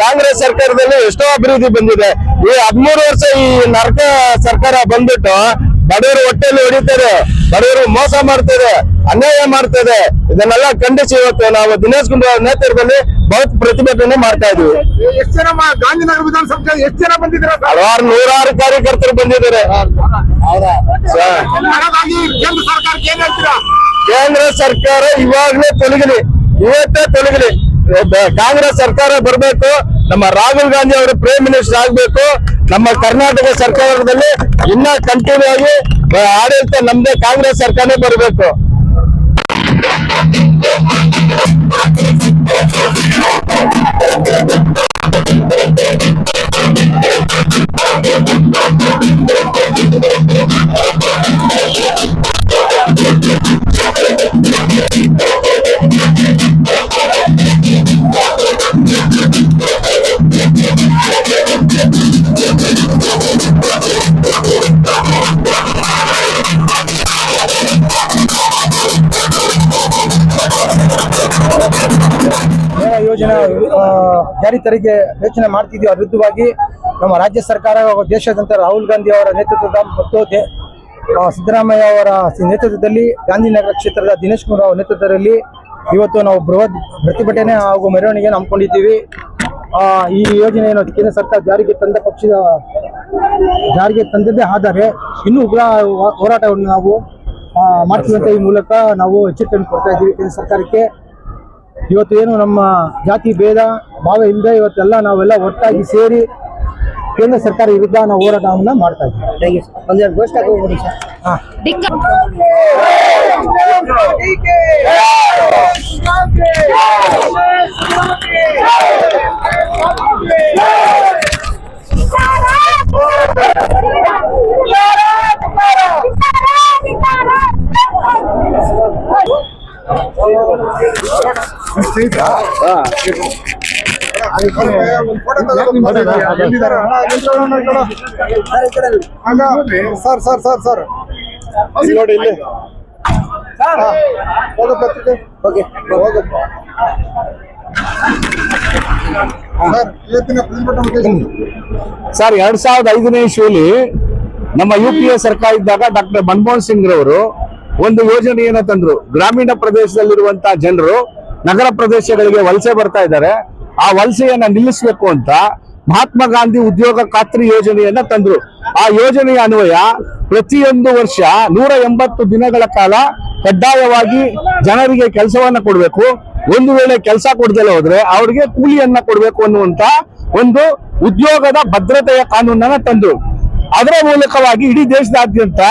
ಕಾಂಗ್ರೆಸ್ ಸರ್ಕಾರದಲ್ಲಿ ಎಷ್ಟೋ ಅಭಿವೃದ್ಧಿ ಬಂದಿದೆ. ಈ 13 ವರ್ಷ ಈ ನರಕ ಸರ್ಕಾರ ಬಂದ್ಬಿಟ್ಟು ಬಡವರು ಹೊಟ್ಟೆಯಲ್ಲಿ ಹೊಡಿತಾರೆ, ಬಡವರು ಮೋಸ ಮಾಡ್ತಾರೆ, ಅನ್ಯಾಯ ಮಾಡ್ತದೆ. ಇದನ್ನೆಲ್ಲ ಖಂಡಿಸಿ ಇವತ್ತು ನಾವು ದಿನೇಶ್ ಗುಂಡೂರಾವ್ ನೇತೃತ್ವದಲ್ಲಿ ಬಹುತ್ ಪ್ರತಿಭಟನೆ ಮಾಡ್ತಾ ಇದೀವಿ. ಎಷ್ಟು ಜನ ಗಾಂಧಿನಗರ ವಿಧಾನಸಭೆ ಎಷ್ಟು ಜನ ಬಂದಿದ್ದಾರೆ? ಹಲವಾರು 100 ಕಾರ್ಯಕರ್ತರು ಬಂದಿದ್ದಾರೆ. ಹಾಗಾಗಿ ಕೇಂದ್ರ ಸರ್ಕಾರಕ್ಕೆ ಏನ್ ಹೇಳ್ತೀರಾ? ಕೇಂದ್ರ ಸರ್ಕಾರ ಇವಾಗಲೇ ತೊಲಗಲಿ, ಇವತ್ತೇ ತೊಲಗಲಿ. ಕಾಂಗ್ರೆಸ್ ಸರ್ಕಾರ ಬರಬೇಕು, ನಮ್ಮ ರಾಹುಲ್ ಗಾಂಧಿ ಅವರು ಪ್ರೈಮ್ ಮಿನಿಸ್ಟರ್ ಆಗ್ಬೇಕು. ನಮ್ಮ ಕರ್ನಾಟಕ ಸರ್ಕಾರದಲ್ಲಿ ಇನ್ನ ಕಂಟಿನ್ಯೂ ಆಗಿ ಆಡಳಿತ ನಮ್ದೇ ಕಾಂಗ್ರೆಸ್ ಸರ್ಕಾರನೇ ಬರಬೇಕು. ಯೋಜನೆ ಜಾರಿ ತರಿಗೆ ಯೋಚನೆ ಮಾಡ್ತಿದ್ದೀವಿ. ವಿರುದ್ಧವಾಗಿ ನಮ್ಮ ರಾಜ್ಯ ಸರ್ಕಾರ ದೇಶಾದ್ಯಂತ ರಾಹುಲ್ ಗಾಂಧಿ ಅವರ ನೇತೃತ್ವದ ಮತ್ತು ಸಿದ್ದರಾಮಯ್ಯ ಅವರ ನೇತೃತ್ವದಲ್ಲಿ ಗಾಂಧಿನಗರ ಕ್ಷೇತ್ರದ ದಿನೇಶ್ ಗುಂಡೂರಾವ್ ನೇತೃತ್ವದಲ್ಲಿ ಇವತ್ತು ನಾವು ಬೃಹತ್ ಪ್ರತಿಭಟನೆ ಹಾಗೂ ಮೆರವಣಿಗೆಯನ್ನು ಹಮ್ಮಿಕೊಂಡಿದ್ದೀವಿ. ಈ ಯೋಜನೆಯನ್ನು ಕೇಂದ್ರ ಸರ್ಕಾರ ಜಾರಿಗೆ ತಂದದ್ದೇ ಆದರೆ ಇನ್ನೂ ಉಗ್ರ ಹೋರಾಟವನ್ನು ನಾವು ಮಾಡ್ತೀವಿ ಅಂತ ಈ ಮೂಲಕ ನಾವು ಎಚ್ಚರಿಕೆಯನ್ನು ಕೊಡ್ತಾ ಇದ್ದೀವಿ ಕೇಂದ್ರ ಸರ್ಕಾರಕ್ಕೆ. ಇವತ್ತು ಏನು ನಮ್ಮ ಜಾತಿ ಭೇದ ಭಾವ ಇಲ್ಲದೆ ಇವತ್ತೆಲ್ಲ ನಾವೆಲ್ಲ ಒಟ್ಟಾಗಿ ಸೇರಿ ಕೇಂದ್ರ ಸರ್ಕಾರ ವಿರುದ್ಧ ನಾವು ಹೋರಾಟವನ್ನು ಮಾಡ್ತಾ ಇದ್ದೀವಿ. ಒಂದೆರಡು ಘೋಷಣೆ ಹೋಗ್ಬೋದು sir. Sir sir sir sir ನೋಡಿ ಇಲ್ಲಿ ಸರ್ 2005ನೇ ಇಸ್ವಿಯಲ್ಲಿ ನಮ್ಮ UPA ಸರ್ಕಾರ ಇದ್ದಾಗ ಡಾಕ್ಟರ್ ಮನಮೋಹನ್ ಸಿಂಗ್ ರವರು ಒಂದು ಯೋಜನೆಯನ್ನು ತಂದ್ರು. ಗ್ರಾಮೀಣ ಪ್ರದೇಶದಲ್ಲಿರುವಂತಹ ಜನರು ನಗರ ಪ್ರದೇಶಗಳಿಗೆ ವಲಸೆ ಬರ್ತಾ ಇದ್ದಾರೆ, ಆ ವಲಸೆಯನ್ನ ನಿಲ್ಲಿಸಬೇಕು ಅಂತ ಮಹಾತ್ಮ ಗಾಂಧಿ ಉದ್ಯೋಗ ಖಾತ್ರಿ ಯೋಜನೆಯನ್ನ ತಂದ್ರು. ಆ ಯೋಜನೆಯ ಅನ್ವಯ ಪ್ರತಿಯೊಂದು ವರ್ಷ 180 ದಿನಗಳ ಕಾಲ ಕಡ್ಡಾಯವಾಗಿ ಜನರಿಗೆ ಕೆಲಸವನ್ನ ಕೊಡಬೇಕು. ಒಂದು ವೇಳೆ ಕೆಲಸ ಕೊಡದಲ್ಲ ಹೋದ್ರೆ ಅವ್ರಿಗೆ ಕೂಲಿಯನ್ನ ಕೊಡಬೇಕು ಅನ್ನುವಂತ ಒಂದು ಉದ್ಯೋಗದ ಭದ್ರತೆಯ ಕಾನೂನನ್ನ ತಂದ್ರು. ಅದರ ಮೂಲಕವಾಗಿ ಇಡೀ ದೇಶದಾದ್ಯಂತ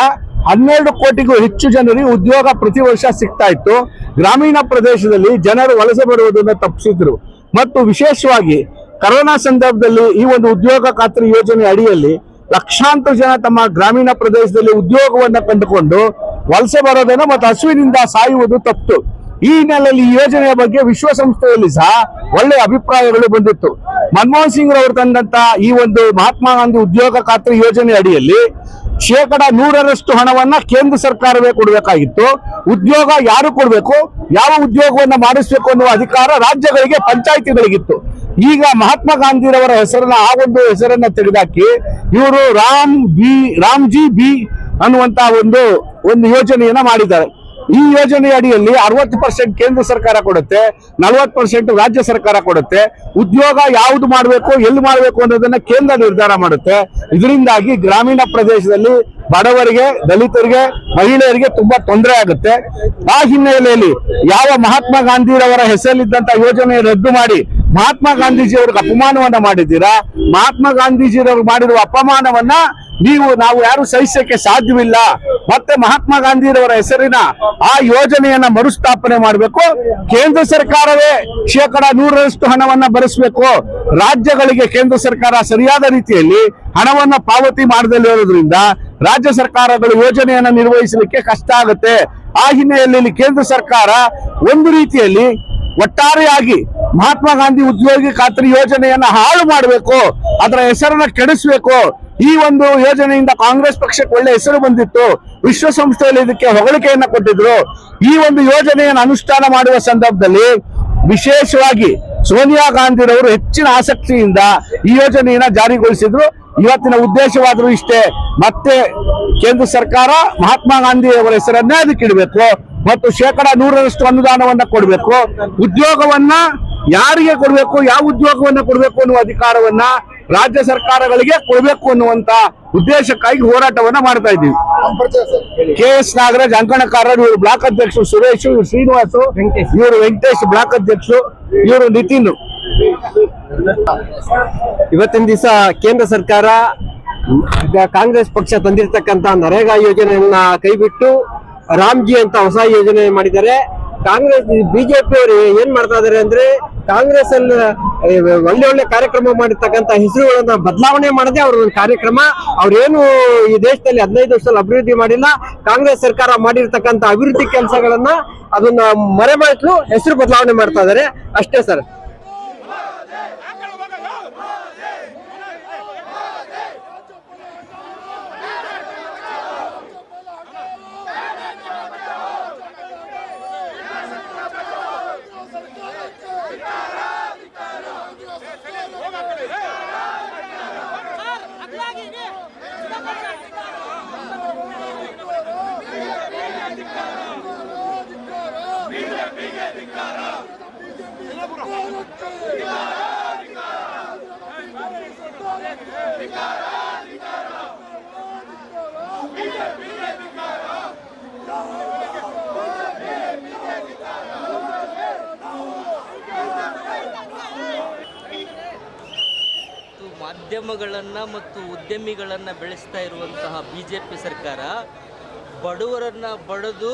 12 ಕೋಟಿಗೂ ಹೆಚ್ಚು ಜನರಿಗೆ ಉದ್ಯೋಗ ಪ್ರತಿ ವರ್ಷ ಸಿಗ್ತಾ ಇತ್ತು. ಗ್ರಾಮೀಣ ಪ್ರದೇಶದಲ್ಲಿ ಜನರು ವಲಸೆ ಬರುವುದನ್ನು ತಪ್ಪಿಸಿದ್ರು. ಮತ್ತು ವಿಶೇಷವಾಗಿ ಕರೋನಾ ಸಂದರ್ಭದಲ್ಲಿ ಈ ಒಂದು ಉದ್ಯೋಗ ಖಾತ್ರಿ ಯೋಜನೆ ಅಡಿಯಲ್ಲಿ ಲಕ್ಷಾಂತರ ಜನ ತಮ್ಮ ಗ್ರಾಮೀಣ ಪ್ರದೇಶದಲ್ಲಿ ಉದ್ಯೋಗವನ್ನ ಕಂಡುಕೊಂಡು ವಲಸೆ ಬರೋದನ್ನ ಮತ್ತು ಹಸುವಿನಿಂದ ಸಾಯುವುದು ತಪ್ಪಿತು. ಈ ಹಿನ್ನೆಲೆಯಲ್ಲಿ ಈ ಯೋಜನೆಯ ಬಗ್ಗೆ ವಿಶ್ವಸಂಸ್ಥೆಯಲ್ಲಿ ಸಹ ಒಳ್ಳೆಯ ಅಭಿಪ್ರಾಯಗಳು ಬಂದಿತ್ತು. ಮನಮೋಹನ್ ಸಿಂಗ್ ರವರು ತಂದಂತ ಈ ಒಂದು ಮಹಾತ್ಮ ಗಾಂಧಿ ಉದ್ಯೋಗ ಖಾತ್ರಿ ಯೋಜನೆ ಅಡಿಯಲ್ಲಿ 100% ಹಣವನ್ನ ಕೇಂದ್ರ ಸರ್ಕಾರವೇ ಕೊಡಬೇಕಾಗಿತ್ತು. ಉದ್ಯೋಗ ಯಾರು ಕೊಡಬೇಕು, ಯಾವ ಉದ್ಯೋಗವನ್ನ ಮಾಡಿಸ್ಬೇಕು ಅನ್ನುವ ಅಧಿಕಾರ ರಾಜ್ಯಗಳಿಗೆ, ಪಂಚಾಯಿತಿಗಳಿಗಿತ್ತು. ಈಗ ಮಹಾತ್ಮ ಗಾಂಧಿರವರ ಹೆಸರನ್ನ ಆ ಒಂದು ಹೆಸರನ್ನ ತೆಗೆದಾಕಿ ಇವರು ರಾಮ್ಜಿ ಬಿ ಅನ್ನುವಂತ ಒಂದು ಯೋಜನೆಯನ್ನ ಮಾಡಿದ್ದಾರೆ. ಈ ಯೋಜನೆ ಅಡಿಯಲ್ಲಿ 60% ಕೇಂದ್ರ ಸರ್ಕಾರ ಕೊಡುತ್ತೆ, 40% ರಾಜ್ಯ ಸರ್ಕಾರ ಕೊಡುತ್ತೆ. ಉದ್ಯೋಗ ಯಾವುದು ಮಾಡಬೇಕು, ಎಲ್ಲಿ ಮಾಡಬೇಕು ಅನ್ನೋದನ್ನ ಕೇಂದ್ರ ನಿರ್ಧಾರ ಮಾಡುತ್ತೆ. ಇದರಿಂದಾಗಿ ಗ್ರಾಮೀಣ ಪ್ರದೇಶದಲ್ಲಿ ಬಡವರಿಗೆ, ದಲಿತರಿಗೆ, ಮಹಿಳೆಯರಿಗೆ ತುಂಬಾ ತೊಂದರೆ ಆಗುತ್ತೆ. ಆ ಹಿನ್ನೆಲೆಯಲ್ಲಿ ಯಾವ ಮಹಾತ್ಮ ಗಾಂಧಿರವರ ಹೆಸರಲ್ಲಿದ್ದಂತ ಯೋಜನೆ ರದ್ದು ಮಾಡಿ ಮಹಾತ್ಮ ಗಾಂಧೀಜಿಯವ್ರಿಗೆ ಅಪಮಾನವನ್ನ ಮಾಡಿದ್ದೀರಾ, ಮಹಾತ್ಮ ಗಾಂಧೀಜಿಯವರು ಮಾಡಿರುವ ಅಪಮಾನವನ್ನ ನಾವು ಯಾರು ಸಹಿಸಕ್ಕೆ ಸಾಧ್ಯವಿಲ್ಲ. ಮತ್ತೆ ಮಹಾತ್ಮ ಗಾಂಧಿರವರ ಹೆಸರಿನ ಆ ಯೋಜನೆಯನ್ನ ಮರುಸ್ಥಾಪನೆ ಮಾಡಬೇಕು. ಕೇಂದ್ರ ಸರ್ಕಾರವೇ 100% ಹಣವನ್ನ ಭರಿಸಬೇಕು. ರಾಜ್ಯಗಳಿಗೆ ಕೇಂದ್ರ ಸರ್ಕಾರ ಸರಿಯಾದ ರೀತಿಯಲ್ಲಿ ಹಣವನ್ನ ಪಾವತಿ ಮಾಡದಲ್ಲಿರೋದ್ರಿಂದ ರಾಜ್ಯ ಸರ್ಕಾರಗಳು ಯೋಜನೆಯನ್ನ ನಿರ್ವಹಿಸಲಿಕ್ಕೆ ಕಷ್ಟ ಆಗುತ್ತೆ. ಆ ಹಿನ್ನೆಲೆಯಲ್ಲಿ ಕೇಂದ್ರ ಸರ್ಕಾರ ಒಂದು ರೀತಿಯಲ್ಲಿ ಒಟ್ಟಾರೆಯಾಗಿ ಮಹಾತ್ಮ ಗಾಂಧಿ ಉದ್ಯೋಗ ಖಾತ್ರಿ ಯೋಜನೆಯನ್ನ ಹಾಳು ಮಾಡಬೇಕು, ಅದರ ಹೆಸರನ್ನ ಕೆಡಿಸಬೇಕು. ಈ ಒಂದು ಯೋಜನೆಯಿಂದ ಕಾಂಗ್ರೆಸ್ ಪಕ್ಷಕ್ಕೆ ಒಳ್ಳೆ ಹೆಸರು ಬಂದಿತ್ತು. ವಿಶ್ವಸಂಸ್ಥೆಯಲ್ಲಿ ಇದಕ್ಕೆ ಹೊಗಳಿಕೆಯನ್ನ ಕೊಟ್ಟಿದ್ರು. ಈ ಒಂದು ಯೋಜನೆಯನ್ನು ಅನುಷ್ಠಾನ ಮಾಡುವ ಸಂದರ್ಭದಲ್ಲಿ ವಿಶೇಷವಾಗಿ ಸೋನಿಯಾ ಗಾಂಧಿರವರು ಹೆಚ್ಚಿನ ಆಸಕ್ತಿಯಿಂದ ಈ ಯೋಜನೆಯನ್ನ ಜಾರಿಗೊಳಿಸಿದ್ರು. ಇವತ್ತಿನ ಉದ್ದೇಶವಾದರೂ ಇಷ್ಟೇ, ಮತ್ತೆ ಕೇಂದ್ರ ಸರ್ಕಾರ ಮಹಾತ್ಮ ಗಾಂಧಿ ಅವರ ಹೆಸರನ್ನೇ ಅದಕ್ಕೆ ಇಡಬೇಕು ಮತ್ತು 100% ಅನುದಾನವನ್ನ ಕೊಡಬೇಕು. ಉದ್ಯೋಗವನ್ನ ಯಾರಿಗೆ ಕೊಡಬೇಕು, ಯಾವ ಉದ್ಯೋಗವನ್ನ ಕೊಡಬೇಕು ಅನ್ನುವ ಅಧಿಕಾರವನ್ನ ರಾಜ್ಯ ಸರ್ಕಾರಗಳಿಗೆ ಕೊಡಬೇಕು ಅನ್ನುವಂತ ಉದ್ದೇಶಕ್ಕಾಗಿ ಹೋರಾಟವನ್ನ ಮಾಡ್ತಾ ಇದ್ದೀವಿ. KS ನಾಗರಾಜ್ ಅಂಕಣಕಾರರು, ಇವರು ಬ್ಲಾಕ್ ಅಧ್ಯಕ್ಷರು ಸುರೇಶ್, ಇವರು ಶ್ರೀನಿವಾಸು, ಇವರು ವೆಂಕಟೇಶ್ ಬ್ಲಾಕ್ ಅಧ್ಯಕ್ಷರು, ಇವರು ನಿತಿನ್. ಇವತ್ತಿನ ದಿವಸ ಕೇಂದ್ರ ಸರ್ಕಾರ ಕಾಂಗ್ರೆಸ್ ಪಕ್ಷ ತಂದಿರತಕ್ಕಂತ ನರೇಗಾ ಯೋಜನೆಯನ್ನ ಕೈಬಿಟ್ಟು ರಾಮ್ಜಿ ಅಂತ ಹೊಸ ಯೋಜನೆ ಮಾಡಿದ್ದಾರೆ. ಕಾಂಗ್ರೆಸ್ ಬಿಜೆಪಿ ಅವರು ಏನ್ ಮಾಡ್ತಾ ಇದಾರೆ ಅಂದ್ರೆ ಕಾಂಗ್ರೆಸ್ ಅಲ್ಲಿ ಒಳ್ಳೆ ಕಾರ್ಯಕ್ರಮ ಮಾಡಿರ್ತಕ್ಕಂಥ ಹೆಸರುಗಳನ್ನ ಬದಲಾವಣೆ ಮಾಡದೆ ಅವ್ರ ಒಂದು ಕಾರ್ಯಕ್ರಮ, ಅವ್ರೇನು ಈ ದೇಶದಲ್ಲಿ 15 ವರ್ಷದಲ್ಲಿ ಅಭಿವೃದ್ಧಿ ಮಾಡಿಲ್ಲ. ಕಾಂಗ್ರೆಸ್ ಸರ್ಕಾರ ಮಾಡಿರ್ತಕ್ಕಂಥ ಅಭಿವೃದ್ಧಿ ಕೆಲಸಗಳನ್ನ ಅದನ್ನ ಮರೆಮಾಚಲು ಹೆಸರು ಬದಲಾವಣೆ ಮಾಡ್ತಾ ಇದಾರೆ ಅಷ್ಟೇ ಸರ್. ಮಾಧ್ಯಮಗಳನ್ನು ಮತ್ತು ಉದ್ಯಮಿಗಳನ್ನು ಬೆಳೆಸ್ತಾ ಇರುವಂತಹ BJP ಸರ್ಕಾರ ಬಡವರನ್ನು ಬಡಿದು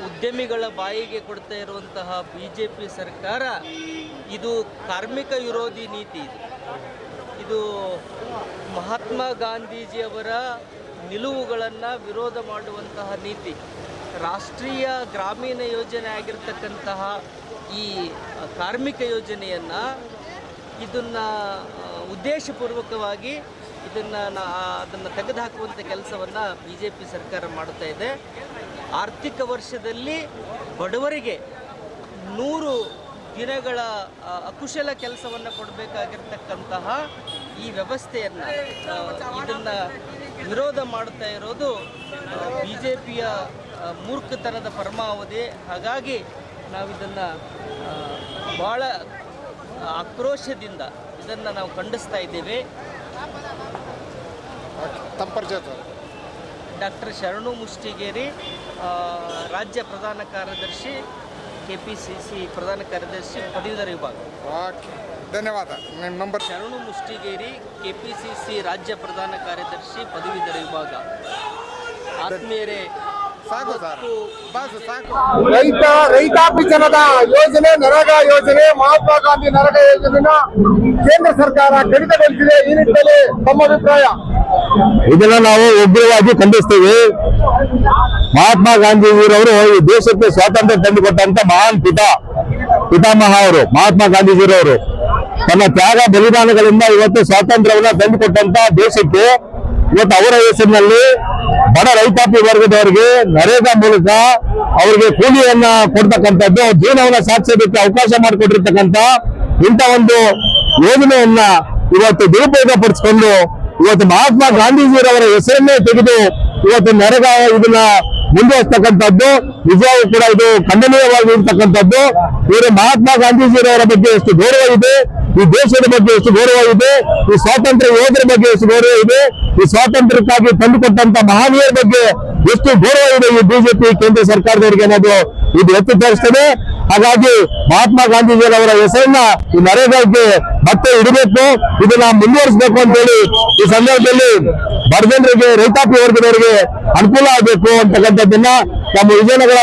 ಉದ್ಯಮಿಗಳ ಬಾಯಿಗೆ ಕೊಡ್ತಾ ಇರುವಂತಹ BJP ಸರ್ಕಾರ ಇದು ಕಾರ್ಮಿಕ ವಿರೋಧಿ ನೀತಿ. ಇದು ಮಹಾತ್ಮ ಗಾಂಧೀಜಿಯವರ ನಿಲುವುಗಳನ್ನು ವಿರೋಧ ಮಾಡುವಂತಹ ನೀತಿ. ರಾಷ್ಟ್ರೀಯ ಗ್ರಾಮೀಣ ಯೋಜನೆ ಆಗಿರ್ತಕ್ಕಂತಹ ಈ ಕಾರ್ಮಿಕ ಯೋಜನೆಯನ್ನು ಇದನ್ನು ಉದ್ದೇಶಪೂರ್ವಕವಾಗಿ ಅದನ್ನು ತೆಗೆದುಹಾಕುವಂಥ ಕೆಲಸವನ್ನು BJP ಸರ್ಕಾರ ಮಾಡ್ತಾ ಇದೆ. ಆರ್ಥಿಕ ವರ್ಷದಲ್ಲಿ ಬಡವರಿಗೆ 100 ದಿನಗಳ ಅಕುಶಲ ಕೆಲಸವನ್ನು ಕೊಡಬೇಕಾಗಿರ್ತಕ್ಕಂತಹ ಈ ವ್ಯವಸ್ಥೆಯನ್ನು ಇದನ್ನು ವಿರೋಧ ಮಾಡ್ತಾ ಇರೋದು BJPಯ ಮೂರ್ಖತನದ ಪರಮಾವಧಿ. ಹಾಗಾಗಿ ನಾವಿದನ್ನು ಭಾಳ ಆಕ್ರೋಶದಿಂದ ಇದನ್ನು ನಾವು ಖಂಡಿಸ್ತಾ ಇದ್ದೇವೆ. ಡಾಕ್ಟರ್ ಶರಣು ಮುಷ್ಟಿಗೇರಿ, ರಾಜ್ಯ ಪ್ರಧಾನ ಕಾರ್ಯದರ್ಶಿ, KPCC ಪ್ರಧಾನ ಕಾರ್ಯದರ್ಶಿ, ಪದವೀಧರ ವಿಭಾಗ. ಧನ್ಯವಾದ. ನಿಮ್ಮ ನಂಬರ್? ಶರಣು ಮುಷ್ಟಿಗೇರಿ, KPCC ರಾಜ್ಯ ಪ್ರಧಾನ ಕಾರ್ಯದರ್ಶಿ, ಪದವೀಧರ ವಿಭಾಗ. ಆತ್ಮೀಯರೇ, ಸಾಕು ಸರ್, ಸಾಕು. ರೈತಾಪಿ ಜನದ ಯೋಜನೆ, ನರೇಗಾ ಯೋಜನೆ, ಮಹಾತ್ಮ ಗಾಂಧಿ ನರೇಗಾ ಯೋಜನೆನ ಕೇಂದ್ರ ಸರ್ಕಾರ ಕಡಿತಗೊಳಿಸಿದೆ. ಈ ನಿಟ್ಟಿನಲ್ಲಿ ತಮ್ಮ ಅಭಿಪ್ರಾಯ? ಇದನ್ನ ನಾವು ಉಗ್ರವಾಗಿ ಖಂಡಿಸ್ತೀವಿ. ಮಹಾತ್ಮ ಗಾಂಧೀಜಿರವರು ಈ ದೇಶಕ್ಕೆ ಸ್ವಾತಂತ್ರ್ಯ ತಂದುಕೊಟ್ಟಂತ ಮಹಾನ್ ಪಿತಾಮಹ ಅವರು ಮಹಾತ್ಮ ಗಾಂಧೀಜಿರವರು ತನ್ನ ತ್ಯಾಗ ಬಲಿದಾನಗಳಿಂದ ಇವತ್ತು ಸ್ವಾತಂತ್ರ್ಯವನ್ನ ತಂದುಕೊಟ್ಟಂತ ದೇಶಕ್ಕೆ ಇವತ್ತು ಅವರ ಹೆಸರಿನಲ್ಲಿ ಬಡ ರೈತಾಪಿ ವರ್ಗದವರಿಗೆ ನರೇಗಾ ಮೂಲಕ ಅವರಿಗೆ ಕೂಲಿಯನ್ನ ಕೊಡ್ತಕ್ಕಂಥದ್ದು, ಜೀವನವನ್ನ ಸಾಧಿಸೋದಕ್ಕೆ ಅವಕಾಶ ಮಾಡಿಕೊಟ್ಟಿರ್ತಕ್ಕಂಥ ಇಂಥ ಒಂದು ಯೋಜನೆಯನ್ನ ಇವತ್ತು ದುರುಪಯೋಗ ಪಡಿಸಿಕೊಂಡು ಇವತ್ತು ಮಹಾತ್ಮ ಗಾಂಧೀಜಿಯವರ ಹೆಸರನ್ನೇ ತೆಗೆದು ಇವತ್ತು ನರೇಗಾ ಇದನ್ನ ಮುಂದುವರಿಸ್ತಕ್ಕಂಥದ್ದು ನಿಜವೂ ಕೂಡ ಇದು ಖಂಡನೀಯವಾಗಿ ಇರ್ತಕ್ಕಂಥದ್ದು. ಇವರು ಮಹಾತ್ಮ ಗಾಂಧೀಜಿಯವರ ಬಗ್ಗೆ ಎಷ್ಟು ಗೌರವ ಇದೆ, ಈ ದೇಶದ ಬಗ್ಗೆ ಎಷ್ಟು ಗೌರವ ಇದೆ, ಈ ಸ್ವಾತಂತ್ರ್ಯ ಯೋಧರ ಬಗ್ಗೆ ಎಷ್ಟು ಗೌರವ ಇದೆ, ಈ ಸ್ವಾತಂತ್ರ್ಯಕ್ಕಾಗಿ ತಂದುಕೊಟ್ಟಂತ ಮಹನೀಯರ ಬಗ್ಗೆ ಎಷ್ಟು ಗೌರವ ಇದೆ ಈ ಬಿಜೆಪಿ ಕೇಂದ್ರ ಸರ್ಕಾರದವರಿಗೆ ಅನ್ನೋದು ಇದು ಎತ್ತಿ ತೋರಿಸ್ತದೆ. ಹಾಗಾಗಿ ಮಹಾತ್ಮ ಗಾಂಧೀಜಿಯವರ ಹೆಸರನ್ನ ಈ ನರೇಗಾಗೆ ಮತ್ತೆ ಇಡಬೇಕು, ಇದನ್ನ ಮುಂದುವರಿಸಬೇಕು ಅಂತ ಹೇಳಿ ಈ ಸಂದರ್ಭದಲ್ಲಿ ಬಡಜನರಿಗೆ, ರೈತಾಪಿ ವರ್ಗದವರಿಗೆ ಅನುಕೂಲ ಆಗಬೇಕು ಅಂತಕ್ಕಂಥದ್ದನ್ನ ನಮ್ಮ ವಿಜಯನಗರ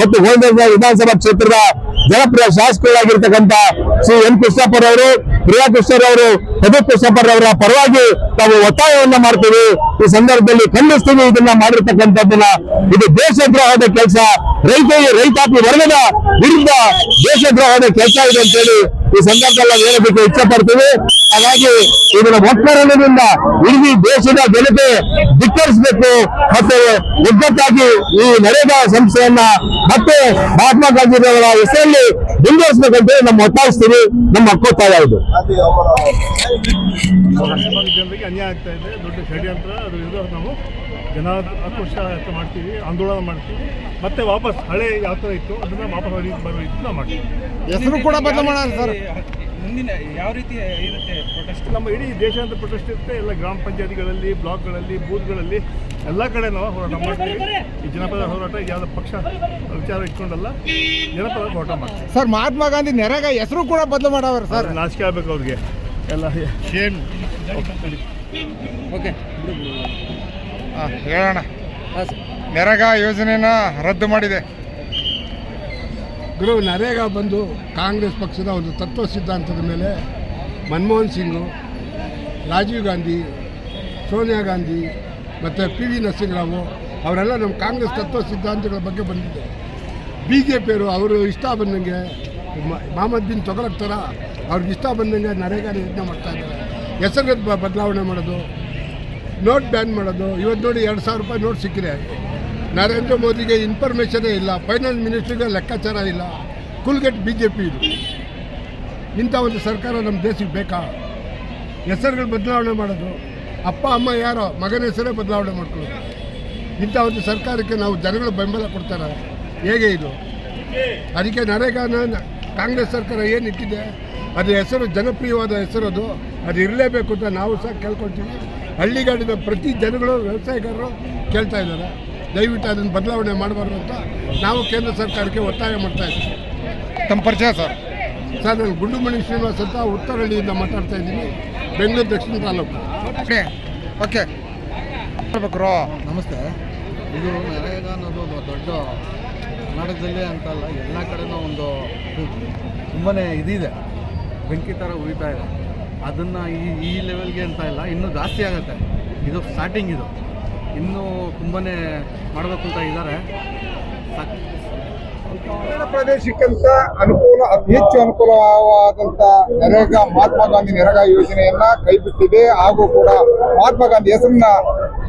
ಮತ್ತು ಗೋವಿಂದ ವಿಧಾನಸಭಾ ಕ್ಷೇತ್ರದ ಜನಪ್ರಿಯ ಶಾಸಕರಾಗಿರ್ತಕ್ಕಂಥ ಶ್ರೀ ಎನ್ ಕೃಷ್ಣಪ್ಪರವರು, ಪ್ರಿಯಾ ಕೃಷ್ಣರವರು, ಪ್ರದೀಪ್ ಕೃಷ್ಣಪ್ಪರವರ ಪರವಾಗಿ ನಾವು ಒತ್ತಾಯವನ್ನ ಮಾಡ್ತೀವಿ. ಈ ಸಂದರ್ಭದಲ್ಲಿ ಖಂಡಿಸ್ತೀವಿ ಇದನ್ನ ಮಾಡಿರ್ತಕ್ಕಂಥದ್ದನ್ನ. ಇದು ದೇಶದ್ರೋಹದ ಕೆಲಸ, ರೈತಾಪಿ ವರ್ಗದ ವಿರುದ್ಧ ದೇಶದ್ರೋಹದ ಕೆಲಸ ಇದೆ ಅಂತ ಹೇಳಿ ಈ ಸಂದರ್ಭದಲ್ಲಿ ಹೇಳಬೇಕು ಇಚ್ಛೆ ಪಡ್ತೀವಿ. ಹಾಗಾಗಿ ಇದನ್ನ ಒಕ್ಕರಣದಿಂದ ಇಡೀ ದೇಶದ ಜನತೆ ಧಿಕ್ಕರಿಸಬೇಕು ಮತ್ತೆ ಒಗ್ಗಟ್ಟಾಗಿ ಈ ನರೇಗಾ ಸಂಸ್ಥೆಯನ್ನ ಮತ್ತೆ ಮಹಾತ್ಮ ಗಾಂಧೀಜಿಯವರ ಹೆಸರಲ್ಲಿ ಮುಂದುವರಿಸಬೇಕಂತ ನಮ್ಮ ಒತ್ತಾಯಿಸ್ತೀವಿ. ನಮ್ಮ ಹಕ್ಕೊತ್ತಾಯ ಇದು. ಜನರಿಗೆ ಅನ್ಯಾಯ ಆಗ್ತಾ ಇದೆ, ದೊಡ್ಡ ಷಡ್ಯಂತ್ರ. ಅದ್ರ ವಿರುದ್ಧ ನಾವು ಜನ ಆಕ್ರೋಶ ವ್ಯಕ್ತ ಮಾಡ್ತೀವಿ, ಆಂದೋಲನ ಮಾಡ್ತೀವಿ. ಮತ್ತೆ ವಾಪಸ್ ಹಳೆ ಯಾವ ಥರ ಇತ್ತು ಅದನ್ನ ವಾಪಸ್ ಬರೋ ರೀತಿ ನಾವು ಮಾಡ್ತೀವಿ. ಹೆಸರು ಕೂಡ ಬದಲು ಮಾಡೋಣ ಸರ್. ಮುಂದಿನ ಯಾವ ರೀತಿ ಇರುತ್ತೆ ಪ್ರೊಟೆಸ್ಟ್? ನಮ್ಮ ಇಡೀ ದೇಶಾದ್ಯಂತ ಪ್ರೊಟೆಸ್ಟ್ ಇರುತ್ತೆ. ಎಲ್ಲ ಗ್ರಾಮ ಪಂಚಾಯತಿಗಳಲ್ಲಿ, ಬ್ಲಾಕ್ಗಳಲ್ಲಿ, ಬೂತ್ಗಳಲ್ಲಿ ಎಲ್ಲ ಕಡೆ ನಾವು ಹೋರಾಟ ಮಾಡ್ತೀವಿ. ಈ ಜನಪದ ಹೋರಾಟ ಯಾವುದೇ ಪಕ್ಷ ವಿಚಾರ ಇಟ್ಕೊಂಡಲ್ಲ, ಜನಪದ ಹೋರಾಟ ಮಾಡ್ತೀವಿ. ಸರ್, ಮಹಾತ್ಮ ಗಾಂಧಿ ನರೇಗಾ ಹೆಸರು ಕೂಡ ಬದಲು ಮಾಡವ್ರೆ ಸರ್. ನಾಚಿಕೆ ಆಗ್ಬೇಕು ಅವ್ರಿಗೆ ಎಲ್ಲ. ಓಕೆ, ಹೇಳೋಣ. ನರೇಗಾ ಯೋಜನೆನ ರದ್ದು ಮಾಡಿದೆ. ಗುರು, ನರೇಗಾ ಬಂದು ಕಾಂಗ್ರೆಸ್ ಪಕ್ಷದ ಒಂದು ತತ್ವ ಸಿದ್ಧಾಂತದ ಮೇಲೆ ಮನಮೋಹನ್ ಸಿಂಗು, ರಾಜೀವ್ ಗಾಂಧಿ, ಸೋನಿಯಾ ಗಾಂಧಿ ಮತ್ತು PV ನರಸಿಂಹರಾವು ಅವರೆಲ್ಲ ನಮ್ಮ ಕಾಂಗ್ರೆಸ್ ತತ್ವ ಸಿದ್ಧಾಂತಗಳ ಬಗ್ಗೆ ಬಂದಿದೆ. BJP ಅವರು ಇಷ್ಟ ಬಂದಂಗೆ ಮಹಮ್ಮದ್ ಬಿನ್ ತೊಗೊಳಕ್ ಥರ ಅವ್ರಿಗೆ ಇಷ್ಟ ಬಂದಂಗೆ ನರೇಗಾನ ಯತ್ನ ಮಾಡ್ತಾಯಿದ್ದಾರೆ. ಹೆಸರು ಬದಲಾವಣೆ ಮಾಡೋದು, ನೋಟ್ ಬ್ಯಾನ್ ಮಾಡೋದು. ಇವತ್ತು ನೋಡಿ 2,000 ರೂಪಾಯಿ ನೋಟ್ ಸಿಕ್ಕಿದೆ. ನರೇಂದ್ರ ಮೋದಿಗೆ ಇನ್ಫಾರ್ಮೇಷನೇ ಇಲ್ಲ, ಫೈನಾನ್ಸ್ ಮಿನಿಸ್ಟ್ರಿಗೆ ಲೆಕ್ಕಾಚಾರ ಇಲ್ಲ. ಕುಲ್ಗೆಟ್ BJP ಇದು. ಇಂಥ ಒಂದು ಸರ್ಕಾರ ನಮ್ಮ ದೇಶಕ್ಕೆ ಬೇಕಾ? ಹೆಸರುಗಳು ಬದಲಾವಣೆ ಮಾಡೋದು, ಅಪ್ಪ ಅಮ್ಮ ಯಾರೋ ಮಗನ ಹೆಸರೇ ಬದಲಾವಣೆ ಮಾಡ್ಕೊಳ್ಳೋದು. ಇಂಥ ಒಂದು ಸರ್ಕಾರಕ್ಕೆ ನಾವು ಜನಗಳು ಬೆಂಬಲ ಕೊಡ್ತಾರೆ, ಹೇಗೆ ಇದು? ಅದಕ್ಕೆ ನರೇಗಾನ ಕಾಂಗ್ರೆಸ್ ಸರ್ಕಾರ ಏನು ಇಟ್ಟಿದೆ ಅದು ಹೆಸರು ಜನಪ್ರಿಯವಾದ ಹೆಸರು, ಅದು ಇರಲೇಬೇಕು ಅಂತ ನಾವು ಸಹ ಕೇಳ್ಕೊಳ್ತೀವಿ. ಹಳ್ಳಿಗಾಡಿನ ಪ್ರತಿ ಜನಗಳು, ವ್ಯವಸಾಯಗಾರರು ಕೇಳ್ತಾ ಇದ್ದಾರೆ, ದಯವಿಟ್ಟು ಅದನ್ನು ಬದಲಾವಣೆ ಮಾಡಬಾರ್ದು ಅಂತ ನಾವು ಕೇಂದ್ರ ಸರ್ಕಾರಕ್ಕೆ ಒತ್ತಾಯ ಮಾಡ್ತಾ ಇದ್ದೀವಿ. ತಮ್ಮ ಪರಿಚಯ ಸರ್? ಸರ್, ನಾನು ಗುಂಡುಮಣಿ ಶ್ರೀನಿವಾಸ್ ಅಂತ ಉತ್ತರಹಳ್ಳಿಯಿಂದ ಮಾತಾಡ್ತಾ ಇದ್ದೀನಿ, ಬೆಂಗಳೂರು ದಕ್ಷಿಣ ತಾಲೂಕು. ಓಕೆ, ನಮಸ್ತೆ. ಇದು ನರೇಗಾ ಅನ್ನೋದು ಒಂದು ದೊಡ್ಡ ಕರ್ನಾಟಕದಲ್ಲಿ ಅಂತಲ್ಲ, ಎಲ್ಲ ಕಡೆನೂ ಒಂದು ತುಂಬಾ ಇದಿದೆ, ಬೆಂಕಿ ಥರ ಉರಿತಾ ಇದೆ. ಅದನ್ನು ಈ ಲೆವೆಲ್ಗೆ ಅಂತ ಇಲ್ಲ, ಇನ್ನೂ ಜಾಸ್ತಿ ಆಗುತ್ತೆ. ಇದು ಸ್ಟಾರ್ಟಿಂಗ್, ಇದು ಇನ್ನೂ ತುಂಬಾ ಮಾಡಬೇಕು ಅಂತ ಇದ್ದಾರೆ. ಪ್ರದೇಶಕ್ಕಂತ ಅನುಕೂಲ, ಅತಿ ಹೆಚ್ಚು ಅನುಕೂಲವಾದಂತ ನರೇಗಾ, ಮಹಾತ್ಮ ಗಾಂಧಿ ನರೇಗಾ ಯೋಜನೆಯನ್ನ ಕೈಬಿಟ್ಟಿದೆ. ಹಾಗೂ ಕೂಡ ಮಹಾತ್ಮ ಗಾಂಧಿ ಹೆಸರನ್ನ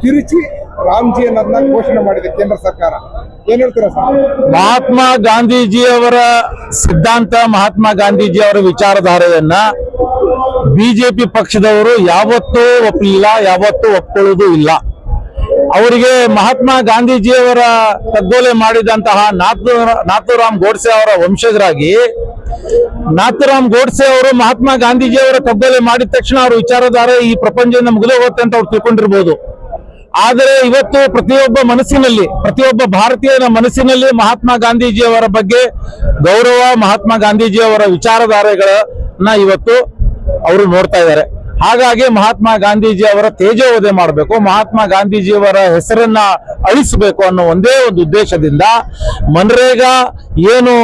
ತಿರುಚಿ ರಾಮ್ಜಿ ಅನ್ನೋದನ್ನ ಘೋಷಣೆ ಮಾಡಿದೆ ಕೇಂದ್ರ ಸರ್ಕಾರ. ಏನ್ ಹೇಳ್ತೀರಾ ಸರ್? ಮಹಾತ್ಮ ಗಾಂಧೀಜಿಯವರ ಸಿದ್ಧಾಂತ, ಮಹಾತ್ಮ ಗಾಂಧೀಜಿಯವರ ವಿಚಾರಧಾರೆಯನ್ನ BJP ಪಕ್ಷದವರು ಯಾವತ್ತೂ ಒಪ್ಪಲಿಲ್ಲ, ಯಾವತ್ತೂ ಒಪ್ಕೊಳ್ಳೋದು ಇಲ್ಲ. ಅವರಿಗೆ ಮಹಾತ್ಮ ಗಾಂಧೀಜಿಯವರ ಕಗ್ಗೊಲೆ ಮಾಡಿದಂತಹ ನಾಥೂರಾಮ್ ಗೋಡ್ಸೆ ಅವರ ವಂಶಜರಾಗಿ, ನಾಥೂರಾಮ್ ಗೋಡ್ಸೆ ಅವರು ಮಹಾತ್ಮ ಗಾಂಧೀಜಿಯವರ ಕಗ್ಗೊಲೆ ಮಾಡಿದ ತಕ್ಷಣ ಅವ್ರ ವಿಚಾರಧಾರೆ ಈ ಪ್ರಪಂಚದಿಂದ ಮುಗಿದು ಹೋಗುತ್ತೆ ಅಂತ ಅವ್ರು ತಿಳ್ಕೊಂಡಿರ್ಬೋದು. ಆದರೆ ಇವತ್ತು ಪ್ರತಿಯೊಬ್ಬ ಮನಸ್ಸಿನಲ್ಲಿ, ಪ್ರತಿಯೊಬ್ಬ ಭಾರತೀಯನ ಮನಸ್ಸಿನಲ್ಲಿ ಮಹಾತ್ಮ ಗಾಂಧೀಜಿಯವರ ಬಗ್ಗೆ ಗೌರವ, ಮಹಾತ್ಮ ಗಾಂಧೀಜಿಯವರ ವಿಚಾರಧಾರೆಗಳನ್ನ ಇವತ್ತು ಅವರು ನೋಡ್ತಾ ಇದ್ದಾರೆ. ಹಾಗಾಗಿ ಮಹಾತ್ಮ ಗಾಂಧೀಜಿ ಅವರ ತೇಜೋವಧೆ ಮಾಡಬೇಕು, ಮಹಾತ್ಮ ಗಾಂಧೀಜಿಯವರ ಹೆಸರನ್ನ ಅಳಿಸಬೇಕು ಅನ್ನೋ ಒಂದೇ ಒಂದು ಉದ್ದೇಶದಿಂದ ಮನ್ರೇಗಾ ಏನು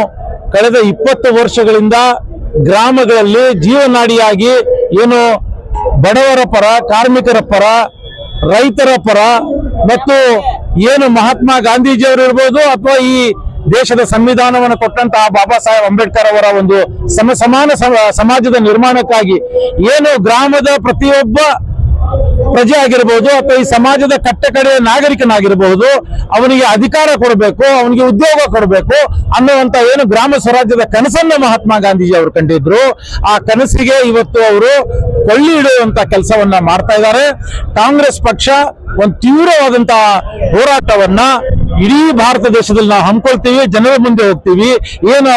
ಕಳೆದ 20 ವರ್ಷಗಳಿಂದ ಗ್ರಾಮಗಳಲ್ಲಿ ಜೀವನಾಡಿಯಾಗಿ ಏನು ಬಡವರ ಪರ, ಕಾರ್ಮಿಕರ ಪರ, ರೈತರ ಪರ ಮತ್ತು ಏನು ಮಹಾತ್ಮ ಗಾಂಧೀಜಿಯವರು ಇರ್ಬೋದು ಅಥವಾ ಈ ದೇಶದ ಸಂವಿಧಾನವನ್ನು ಕೊಟ್ಟಂತಹ ಬಾಬಾ ಸಾಹೇಬ್ ಅಂಬೇಡ್ಕರ್ ಅವರ ಒಂದು ಸಮಾನ ಸಮಾಜದ ನಿರ್ಮಾಣಕ್ಕಾಗಿ ಏನು ಗ್ರಾಮದ ಪ್ರತಿಯೊಬ್ಬ ಪ್ರಜೆ ಆಗಿರಬಹುದು ಅಥವಾ ಈ ಸಮಾಜದ ಕಟ್ಟಕಡೆಯ ನಾಗರಿಕನಾಗಿರಬಹುದು, ಅವನಿಗೆ ಅಧಿಕಾರ ಕೊಡಬೇಕು, ಅವನಿಗೆ ಉದ್ಯೋಗ ಕೊಡಬೇಕು ಅನ್ನುವಂತ ಏನು ಗ್ರಾಮ ಸ್ವರಾಜ್ಯದ ಕನಸನ್ನ ಮಹಾತ್ಮ ಗಾಂಧೀಜಿ ಅವರು ಕಂಡಿದ್ರು. ಆ ಕನಸಿಗೆ ಇವತ್ತು ಅವರು ಕೊಳ್ಳಿ ಇಡುವಂತ ಕೆಲಸವನ್ನ ಮಾಡ್ತಾ ಇದ್ದಾರೆ. ಕಾಂಗ್ರೆಸ್ ಪಕ್ಷ ಒಂದು ತೀವ್ರವಾದಂತಹ ಹೋರಾಟವನ್ನ ಇಡೀ ಭಾರತ ದೇಶದಲ್ಲಿ ನಾವು ಹಮ್ಮಿಕೊಳ್ತೀವಿ, ಜನರ ಮುಂದೆ ಹೋಗ್ತೀವಿ. ಏನು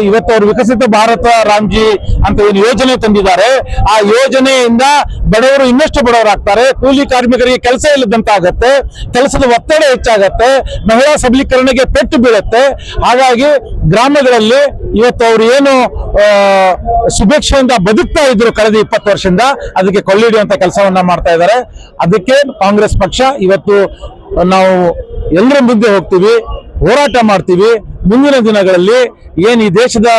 ಇವತ್ತು ಅವರು ವಿಕಸಿತ ಭಾರತ ರಾಮ್ಜಿ ಅಂತ ಏನು ಯೋಜನೆ ತಂದಿದ್ದಾರೆ, ಆ ಯೋಜನೆಯಿಂದ ಬಡವರು ಇನ್ನಷ್ಟು ಬಡವರಾಗ್ತಾರೆ, ಕೂಲಿ ಕಾರ್ಮಿಕರಿಗೆ ಕೆಲಸ ಇಲ್ಲದಂತಾಗತ್ತೆ, ಕೆಲಸದ ಒತ್ತಡ ಹೆಚ್ಚಾಗತ್ತೆ, ಮಹಿಳಾ ಸಬಲೀಕರಣಕ್ಕೆ ಪೆಟ್ಟು ಬೀಳುತ್ತೆ. ಹಾಗಾಗಿ ಗ್ರಾಮಗಳಲ್ಲಿ ಇವತ್ತು ಅವರು ಏನು ಸುಭಿಕ್ಷೆಯಿಂದ ಬದುಕ್ತಾ ಇದ್ರು ಕಳೆದ 20 ವರ್ಷದಿಂದ, ಅದಕ್ಕೆ ಕೊಳ್ಳಿಡುವಂತ ಕೆಲಸವನ್ನ ಮಾಡ್ತಾ ಇದ್ದಾರೆ. ಅದಕ್ಕೆ ಕಾಂಗ್ರೆಸ್ ಪಕ್ಷ ಇವತ್ತು ನಾವು ಎಲ್ಲರ ಮುಂದೆ ಹೋಗ್ತೀವಿ, ಹೋರಾಟ ಮಾಡ್ತೀವಿ. ಮುಂದಿನ ದಿನಗಳಲ್ಲಿ ಏನು ಈ ದೇಶದ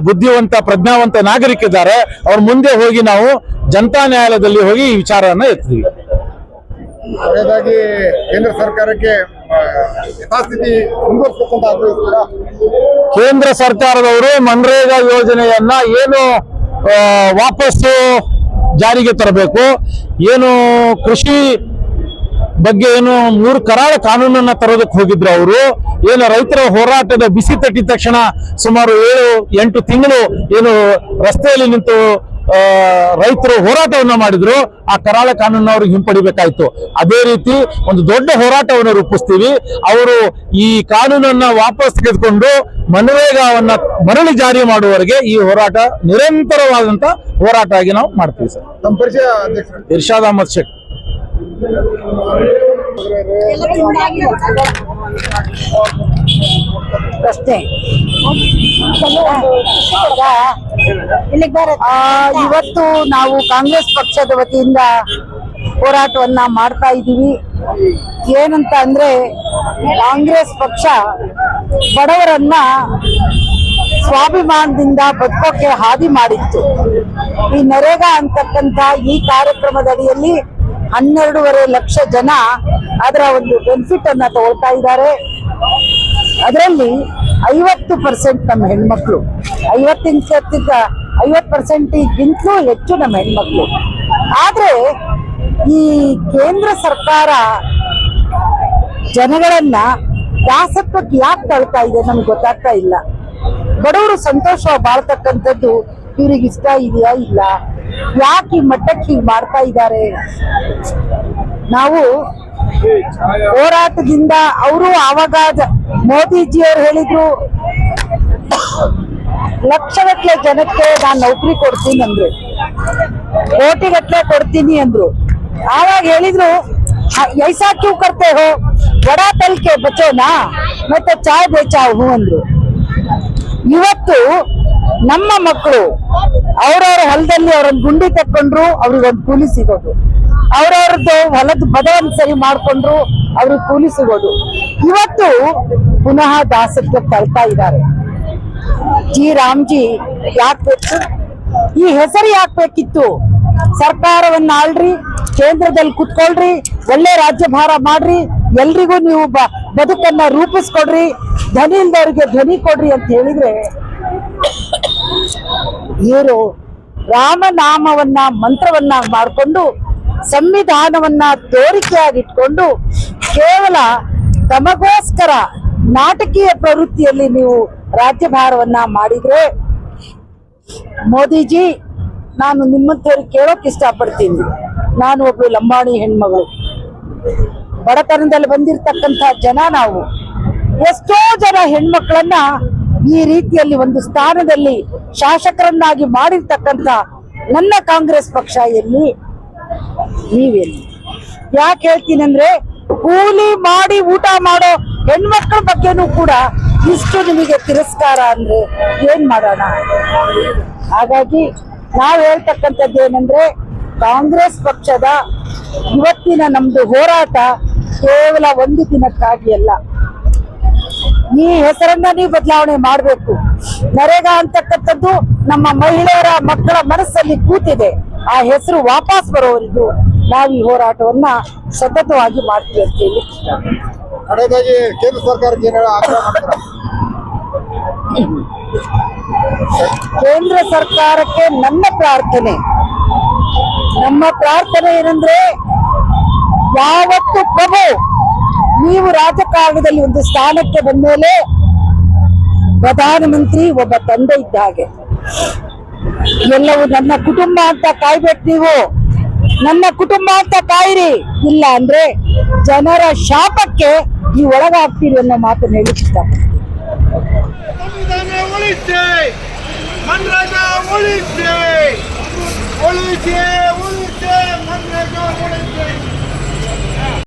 ಬುದ್ಧಿವಂತ, ಪ್ರಜ್ಞಾವಂತ ನಾಗರಿಕರಿದ್ದಾರೆ, ಅವ್ರ ಮುಂದೆ ಹೋಗಿ ನಾವು ಜನತಾ ನ್ಯಾಯಾಲಯದಲ್ಲಿ ಹೋಗಿ ಈ ವಿಚಾರವನ್ನ ಎತ್ತೀವಿ. ಹಾಗಾಗಿ ಕೇಂದ್ರ ಸರ್ಕಾರಕ್ಕೆ ಯಥಾಸ್ಥಿತಿ ಮುಂದುವರಿಸಬೇಕು ಅಂತ ಆಗ್ರಹಿಸ್ತೀರಾ? ಕೇಂದ್ರ ಸರ್ಕಾರದವರು ಮನ್ರೇಗಾ ಯೋಜನೆಯನ್ನ ಏನು ವಾಪಸ್ಸು ಜಾರಿಗೆ ತರಬೇಕು, ಏನು ಕೃಷಿ ಬಗ್ಗೆ ಏನು 3 ಕರಾಳ ಕಾನೂನನ್ನ ತರೋದಕ್ಕೆ ಹೋಗಿದ್ರು ಅವರು, ಏನು ರೈತರ ಹೋರಾಟದ ಬಿಸಿ ತಟ್ಟಿದ ತಕ್ಷಣ ಸುಮಾರು 7-8 ತಿಂಗಳು ಏನು ರಸ್ತೆಯಲ್ಲಿ ನಿಂತು ರೈತರು ಹೋರಾಟವನ್ನ ಮಾಡಿದ್ರು, ಆ ಕರಾಳ ಕಾನೂನನ್ನು ಅವ್ರಿಗೆ ಹಿಂಪಡಿಬೇಕಾಯ್ತು. ಅದೇ ರೀತಿ ಒಂದು ದೊಡ್ಡ ಹೋರಾಟವನ್ನು ರೂಪಿಸ್ತೀವಿ. ಅವರು ಈ ಕಾನೂನನ್ನ ವಾಪಸ್ ತೆಗೆದುಕೊಂಡು ಮನರೇಗಾವನ್ನ ಮರಳಿ ಜಾರಿ ಮಾಡುವವರೆಗೆ ಈ ಹೋರಾಟ ನಿರಂತರವಾದಂತ ಹೋರಾಟ ಆಗಿ ನಾವು ಮಾಡ್ತೀವಿ ಸರ್. ನಮ್ಮ ಪರಿಚಯ ಅಧ್ಯಕ್ಷರು ಇರ್ಷಾದ್ ಅಹಮದ್ ಶೇಖ್. ಅಷ್ಟೇ ಇವತ್ತು ನಾವು ಕಾಂಗ್ರೆಸ್ ಪಕ್ಷದ ವತಿಯಿಂದ ಹೋರಾಟವನ್ನ ಮಾಡ್ತಾ ಇದ್ದೀವಿ. ಏನಂತ ಅಂದ್ರೆ, ಕಾಂಗ್ರೆಸ್ ಪಕ್ಷ ಬಡವರನ್ನ ಸ್ವಾಭಿಮಾನದಿಂದ ಬದುಕೋಕೆ ಹಾದಿ ಮಾಡಿತ್ತು. ಈ ನರೇಗಾ ಅಂತಕ್ಕಂಥ ಈ ಕಾರ್ಯಕ್ರಮದ ಅಡಿಯಲ್ಲಿ 12.5 ಲಕ್ಷ ಜನ ಅದರ ಒಂದು ಬೆನಿಫಿಟ್ ಅನ್ನ ತಗೊಳ್ತಾ ಇದ್ದಾರೆ. ಅದರಲ್ಲಿ 50% ನಮ್ಮ ಹೆಣ್ಮಕ್ಳು, 50%ಗಿಂತಲೂ ಹೆಚ್ಚು ನಮ್ಮ ಹೆಣ್ಮಕ್ಳು. ಆದ್ರೆ ಈ ಕೇಂದ್ರ ಸರ್ಕಾರ ಜನಗಳನ್ನ ದಾಸತ್ವಕ್ಕೆ ಯಾಕೆ ತಳ್ತಾ ಇದೆ ನಮ್ಗೆ ಗೊತ್ತಾಗ್ತಾ ಇಲ್ಲ. ಬಡವರು ಸಂತೋಷವಾಗಿ ಬಾಳ್ತಕ್ಕಂಥದ್ದು ಇವ್ರಿಗೆ ಇಷ್ಟ ಇದೆಯಾ ಇಲ್ಲ, ಯಾಕೆ ಈ ಮಟ್ಟಕ್ಕೆ ಹೀಗೆ ಮಾಡ್ತಾ ಇದ್ದಾರೆ. ನಾವು ಹೋರಾಟದಿಂದ ಅವರು ಆವಾಗ ಮೋದಿಜಿಯವರು ಹೇಳಿದ್ರು ಲಕ್ಷಗಟ್ಟಲೆ ಜನಕ್ಕೆ ನಾನು ನೌಕರಿ ಕೊಡ್ತೀನಿ ಅಂದ್ರು, ಕೋಟಿಗಟ್ಟಲೆ ಕೊಡ್ತೀನಿ ಅಂದ್ರು. ಆವಾಗ ಹೇಳಿದ್ರು ऐसा क्यों करते हो, बड़ा तल के बचो ना, मैं तो चाय बेचा हूं अंದ್ರು. ಇವತ್ತು ನಮ್ಮ ಮಕ್ಕಳು ಅವ್ರವ್ರ ಹೊಲದಲ್ಲಿ ಅವ್ರೊಂದು ಗುಂಡಿ ತಕ್ಕೊಂಡ್ರು, ಅವ್ರಿಗೊಂದು ಕೂಲಿ ಸಿಗೋದು. ಅವ್ರವ್ರದ್ದು ಹೊಲದ ಬದವನ್ನು ಸರಿ ಮಾಡ್ಕೊಂಡ್ರು, ಅವ್ರಿಗೆ ಕೂಲಿ ಸಿಗೋದು. ಇವತ್ತು ಪುನಃ ದಾಸತ್ವ ತಳ್ತಾ ಇದ್ದಾರೆ. ಜಿ ರಾಮ್ಜಿ ಯಾಕೆ ಬೇಕು, ಈ ಹೆಸರು ಯಾಕೆ ಬೇಕಿತ್ತು? ಸರ್ಕಾರವನ್ನ ಆಳ್ರಿ, ಕೇಂದ್ರದಲ್ಲಿ ಕುತ್ಕೊಳ್ರಿ, ಒಳ್ಳೆ ರಾಜ್ಯಭಾರ ಮಾಡ್ರಿ, ಎಲ್ರಿಗೂ ನೀವು ಬದುಕನ್ನ ರೂಪಿಸ್ಕೊಡ್ರಿ, ಧ್ವನಿ ಇಲ್ದವ್ರಿಗೆ ಧ್ವನಿ ಕೊಡ್ರಿ ಅಂತ ಹೇಳಿದ್ರೆ, ಇವರು ರಾಮನಾಮವನ್ನ ಮಂತ್ರವನ್ನ ಮಾಡಿಕೊಂಡು ಸಂವಿಧಾನವನ್ನ ತೋರಿಕೆಯಾಗಿಟ್ಕೊಂಡು ಕೇವಲ ತಮಗೋಸ್ಕರ ನಾಟಕೀಯ ಪ್ರವೃತ್ತಿಯಲ್ಲಿ ನೀವು ರಾಜ್ಯಭಾರವನ್ನ ಮಾಡಿದ್ರೆ, ಮೋದಿಜಿ ನಾನು ನಿಮ್ಮಂತವ್ರಿಗೆ ಕೇಳೋಕೆ ಇಷ್ಟಪಡ್ತೀನಿ. ನಾನು ಒಬ್ಳು ಲಂಬಾಣಿ ಹೆಣ್ಮಗಳು, ಬಡತನದಲ್ಲಿ ಬಂದಿರತಕ್ಕಂಥ ಜನ ನಾವು. ಎಷ್ಟೋ ಜನ ಹೆಣ್ಮಕ್ಳನ್ನ ಈ ರೀತಿಯಲ್ಲಿ ಒಂದು ಸ್ಥಾನದಲ್ಲಿ ಶಾಸಕರನ್ನಾಗಿ ಮಾಡಿರ್ತಕ್ಕಂಥ ನನ್ನ ಕಾಂಗ್ರೆಸ್ ಪಕ್ಷ ಎಲ್ಲಿ, ನೀವೆಲ್ಲಿ? ಯಾಕೆ ಹೇಳ್ತೀನಿ ಅಂದ್ರೆ, ಕೂಲಿ ಮಾಡಿ ಊಟ ಮಾಡೋ ಹೆಣ್ಮಕ್ಳ ಬಗ್ಗೆನೂ ಕೂಡ ಇಷ್ಟು ನಿಮಗೆ ತಿರಸ್ಕಾರ ಅಂದ್ರೆ ಏನ್ ಮಾಡೋಣ? ಹಾಗಾಗಿ ನಾವು ಹೇಳ್ತಕ್ಕಂಥದ್ದು ಏನಂದ್ರೆ, ಕಾಂಗ್ರೆಸ್ ಪಕ್ಷದ ಇವತ್ತಿನ ನಮ್ದು ಹೋರಾಟ ಕೇವಲ ಒಂದು ದಿನಕ್ಕಾಗಿ ಅಲ್ಲ. ಈ ಹೆಸರನ್ನ ನೀವು ಬದಲಾವಣೆ ಮಾಡಬೇಕು. ನರೇಗಾ ಅಂತಕ್ಕಂಥದ್ದು ನಮ್ಮ ಮಹಿಳೆಯರ ಮಕ್ಕಳ ಮನಸ್ಸಲ್ಲಿ ಕೂತಿದೆ. ಆ ಹೆಸರು ವಾಪಸ್ ಬರೋವರೆಗೂ ನಾವು ಈ ಹೋರಾಟವನ್ನ ಸತತವಾಗಿ ಮಾಡ್ತೀವಿ ಅಂತ ಹೇಳಿ ಕಡೆದಾಗಿ ಕೇಂದ್ರ ಸರ್ಕಾರಕ್ಕೆ ಏನಾದ್ರು ಆಗ್ರಹ ಮಾಡ್ತಾರೆ? ಕೇಂದ್ರ ಸರ್ಕಾರಕ್ಕೆ ನಮ್ಮ ಪ್ರಾರ್ಥನೆ ಏನಂದ್ರೆ, ಯಾವತ್ತು ಪ್ರಭು ನೀವು ರಾಜಕಾರಣದಲ್ಲಿ ಒಂದು ಸ್ಥಾನಕ್ಕೆ ಬಂದ ಮೇಲೆ ಪ್ರಧಾನಮಂತ್ರಿ ಒಬ್ಬ ತಂದೆ ಇದ್ದ ಹಾಗೆ. ಎಲ್ಲವೂ ನನ್ನ ಕುಟುಂಬ ಅಂತ ಕಾಯ್ಬೇಕು, ನೀವು ನನ್ನ ಕುಟುಂಬ ಅಂತ ಕಾಯಿರಿ, ಇಲ್ಲ ಅಂದ್ರೆ ಜನರ ಶಾಪಕ್ಕೆ ನೀವು ಒಳಗಾಗ್ತೀರಿ ಅನ್ನೋ ಮಾತನ್ನು ಹೇಳಿ ಇಷ್ಟಪಡ್ತೀನಿ. ಮನ್ರೇಗಾ ಉಳಿಸಿ, ಮನ್ರೇಗಾ ಉಳಿಸಿ.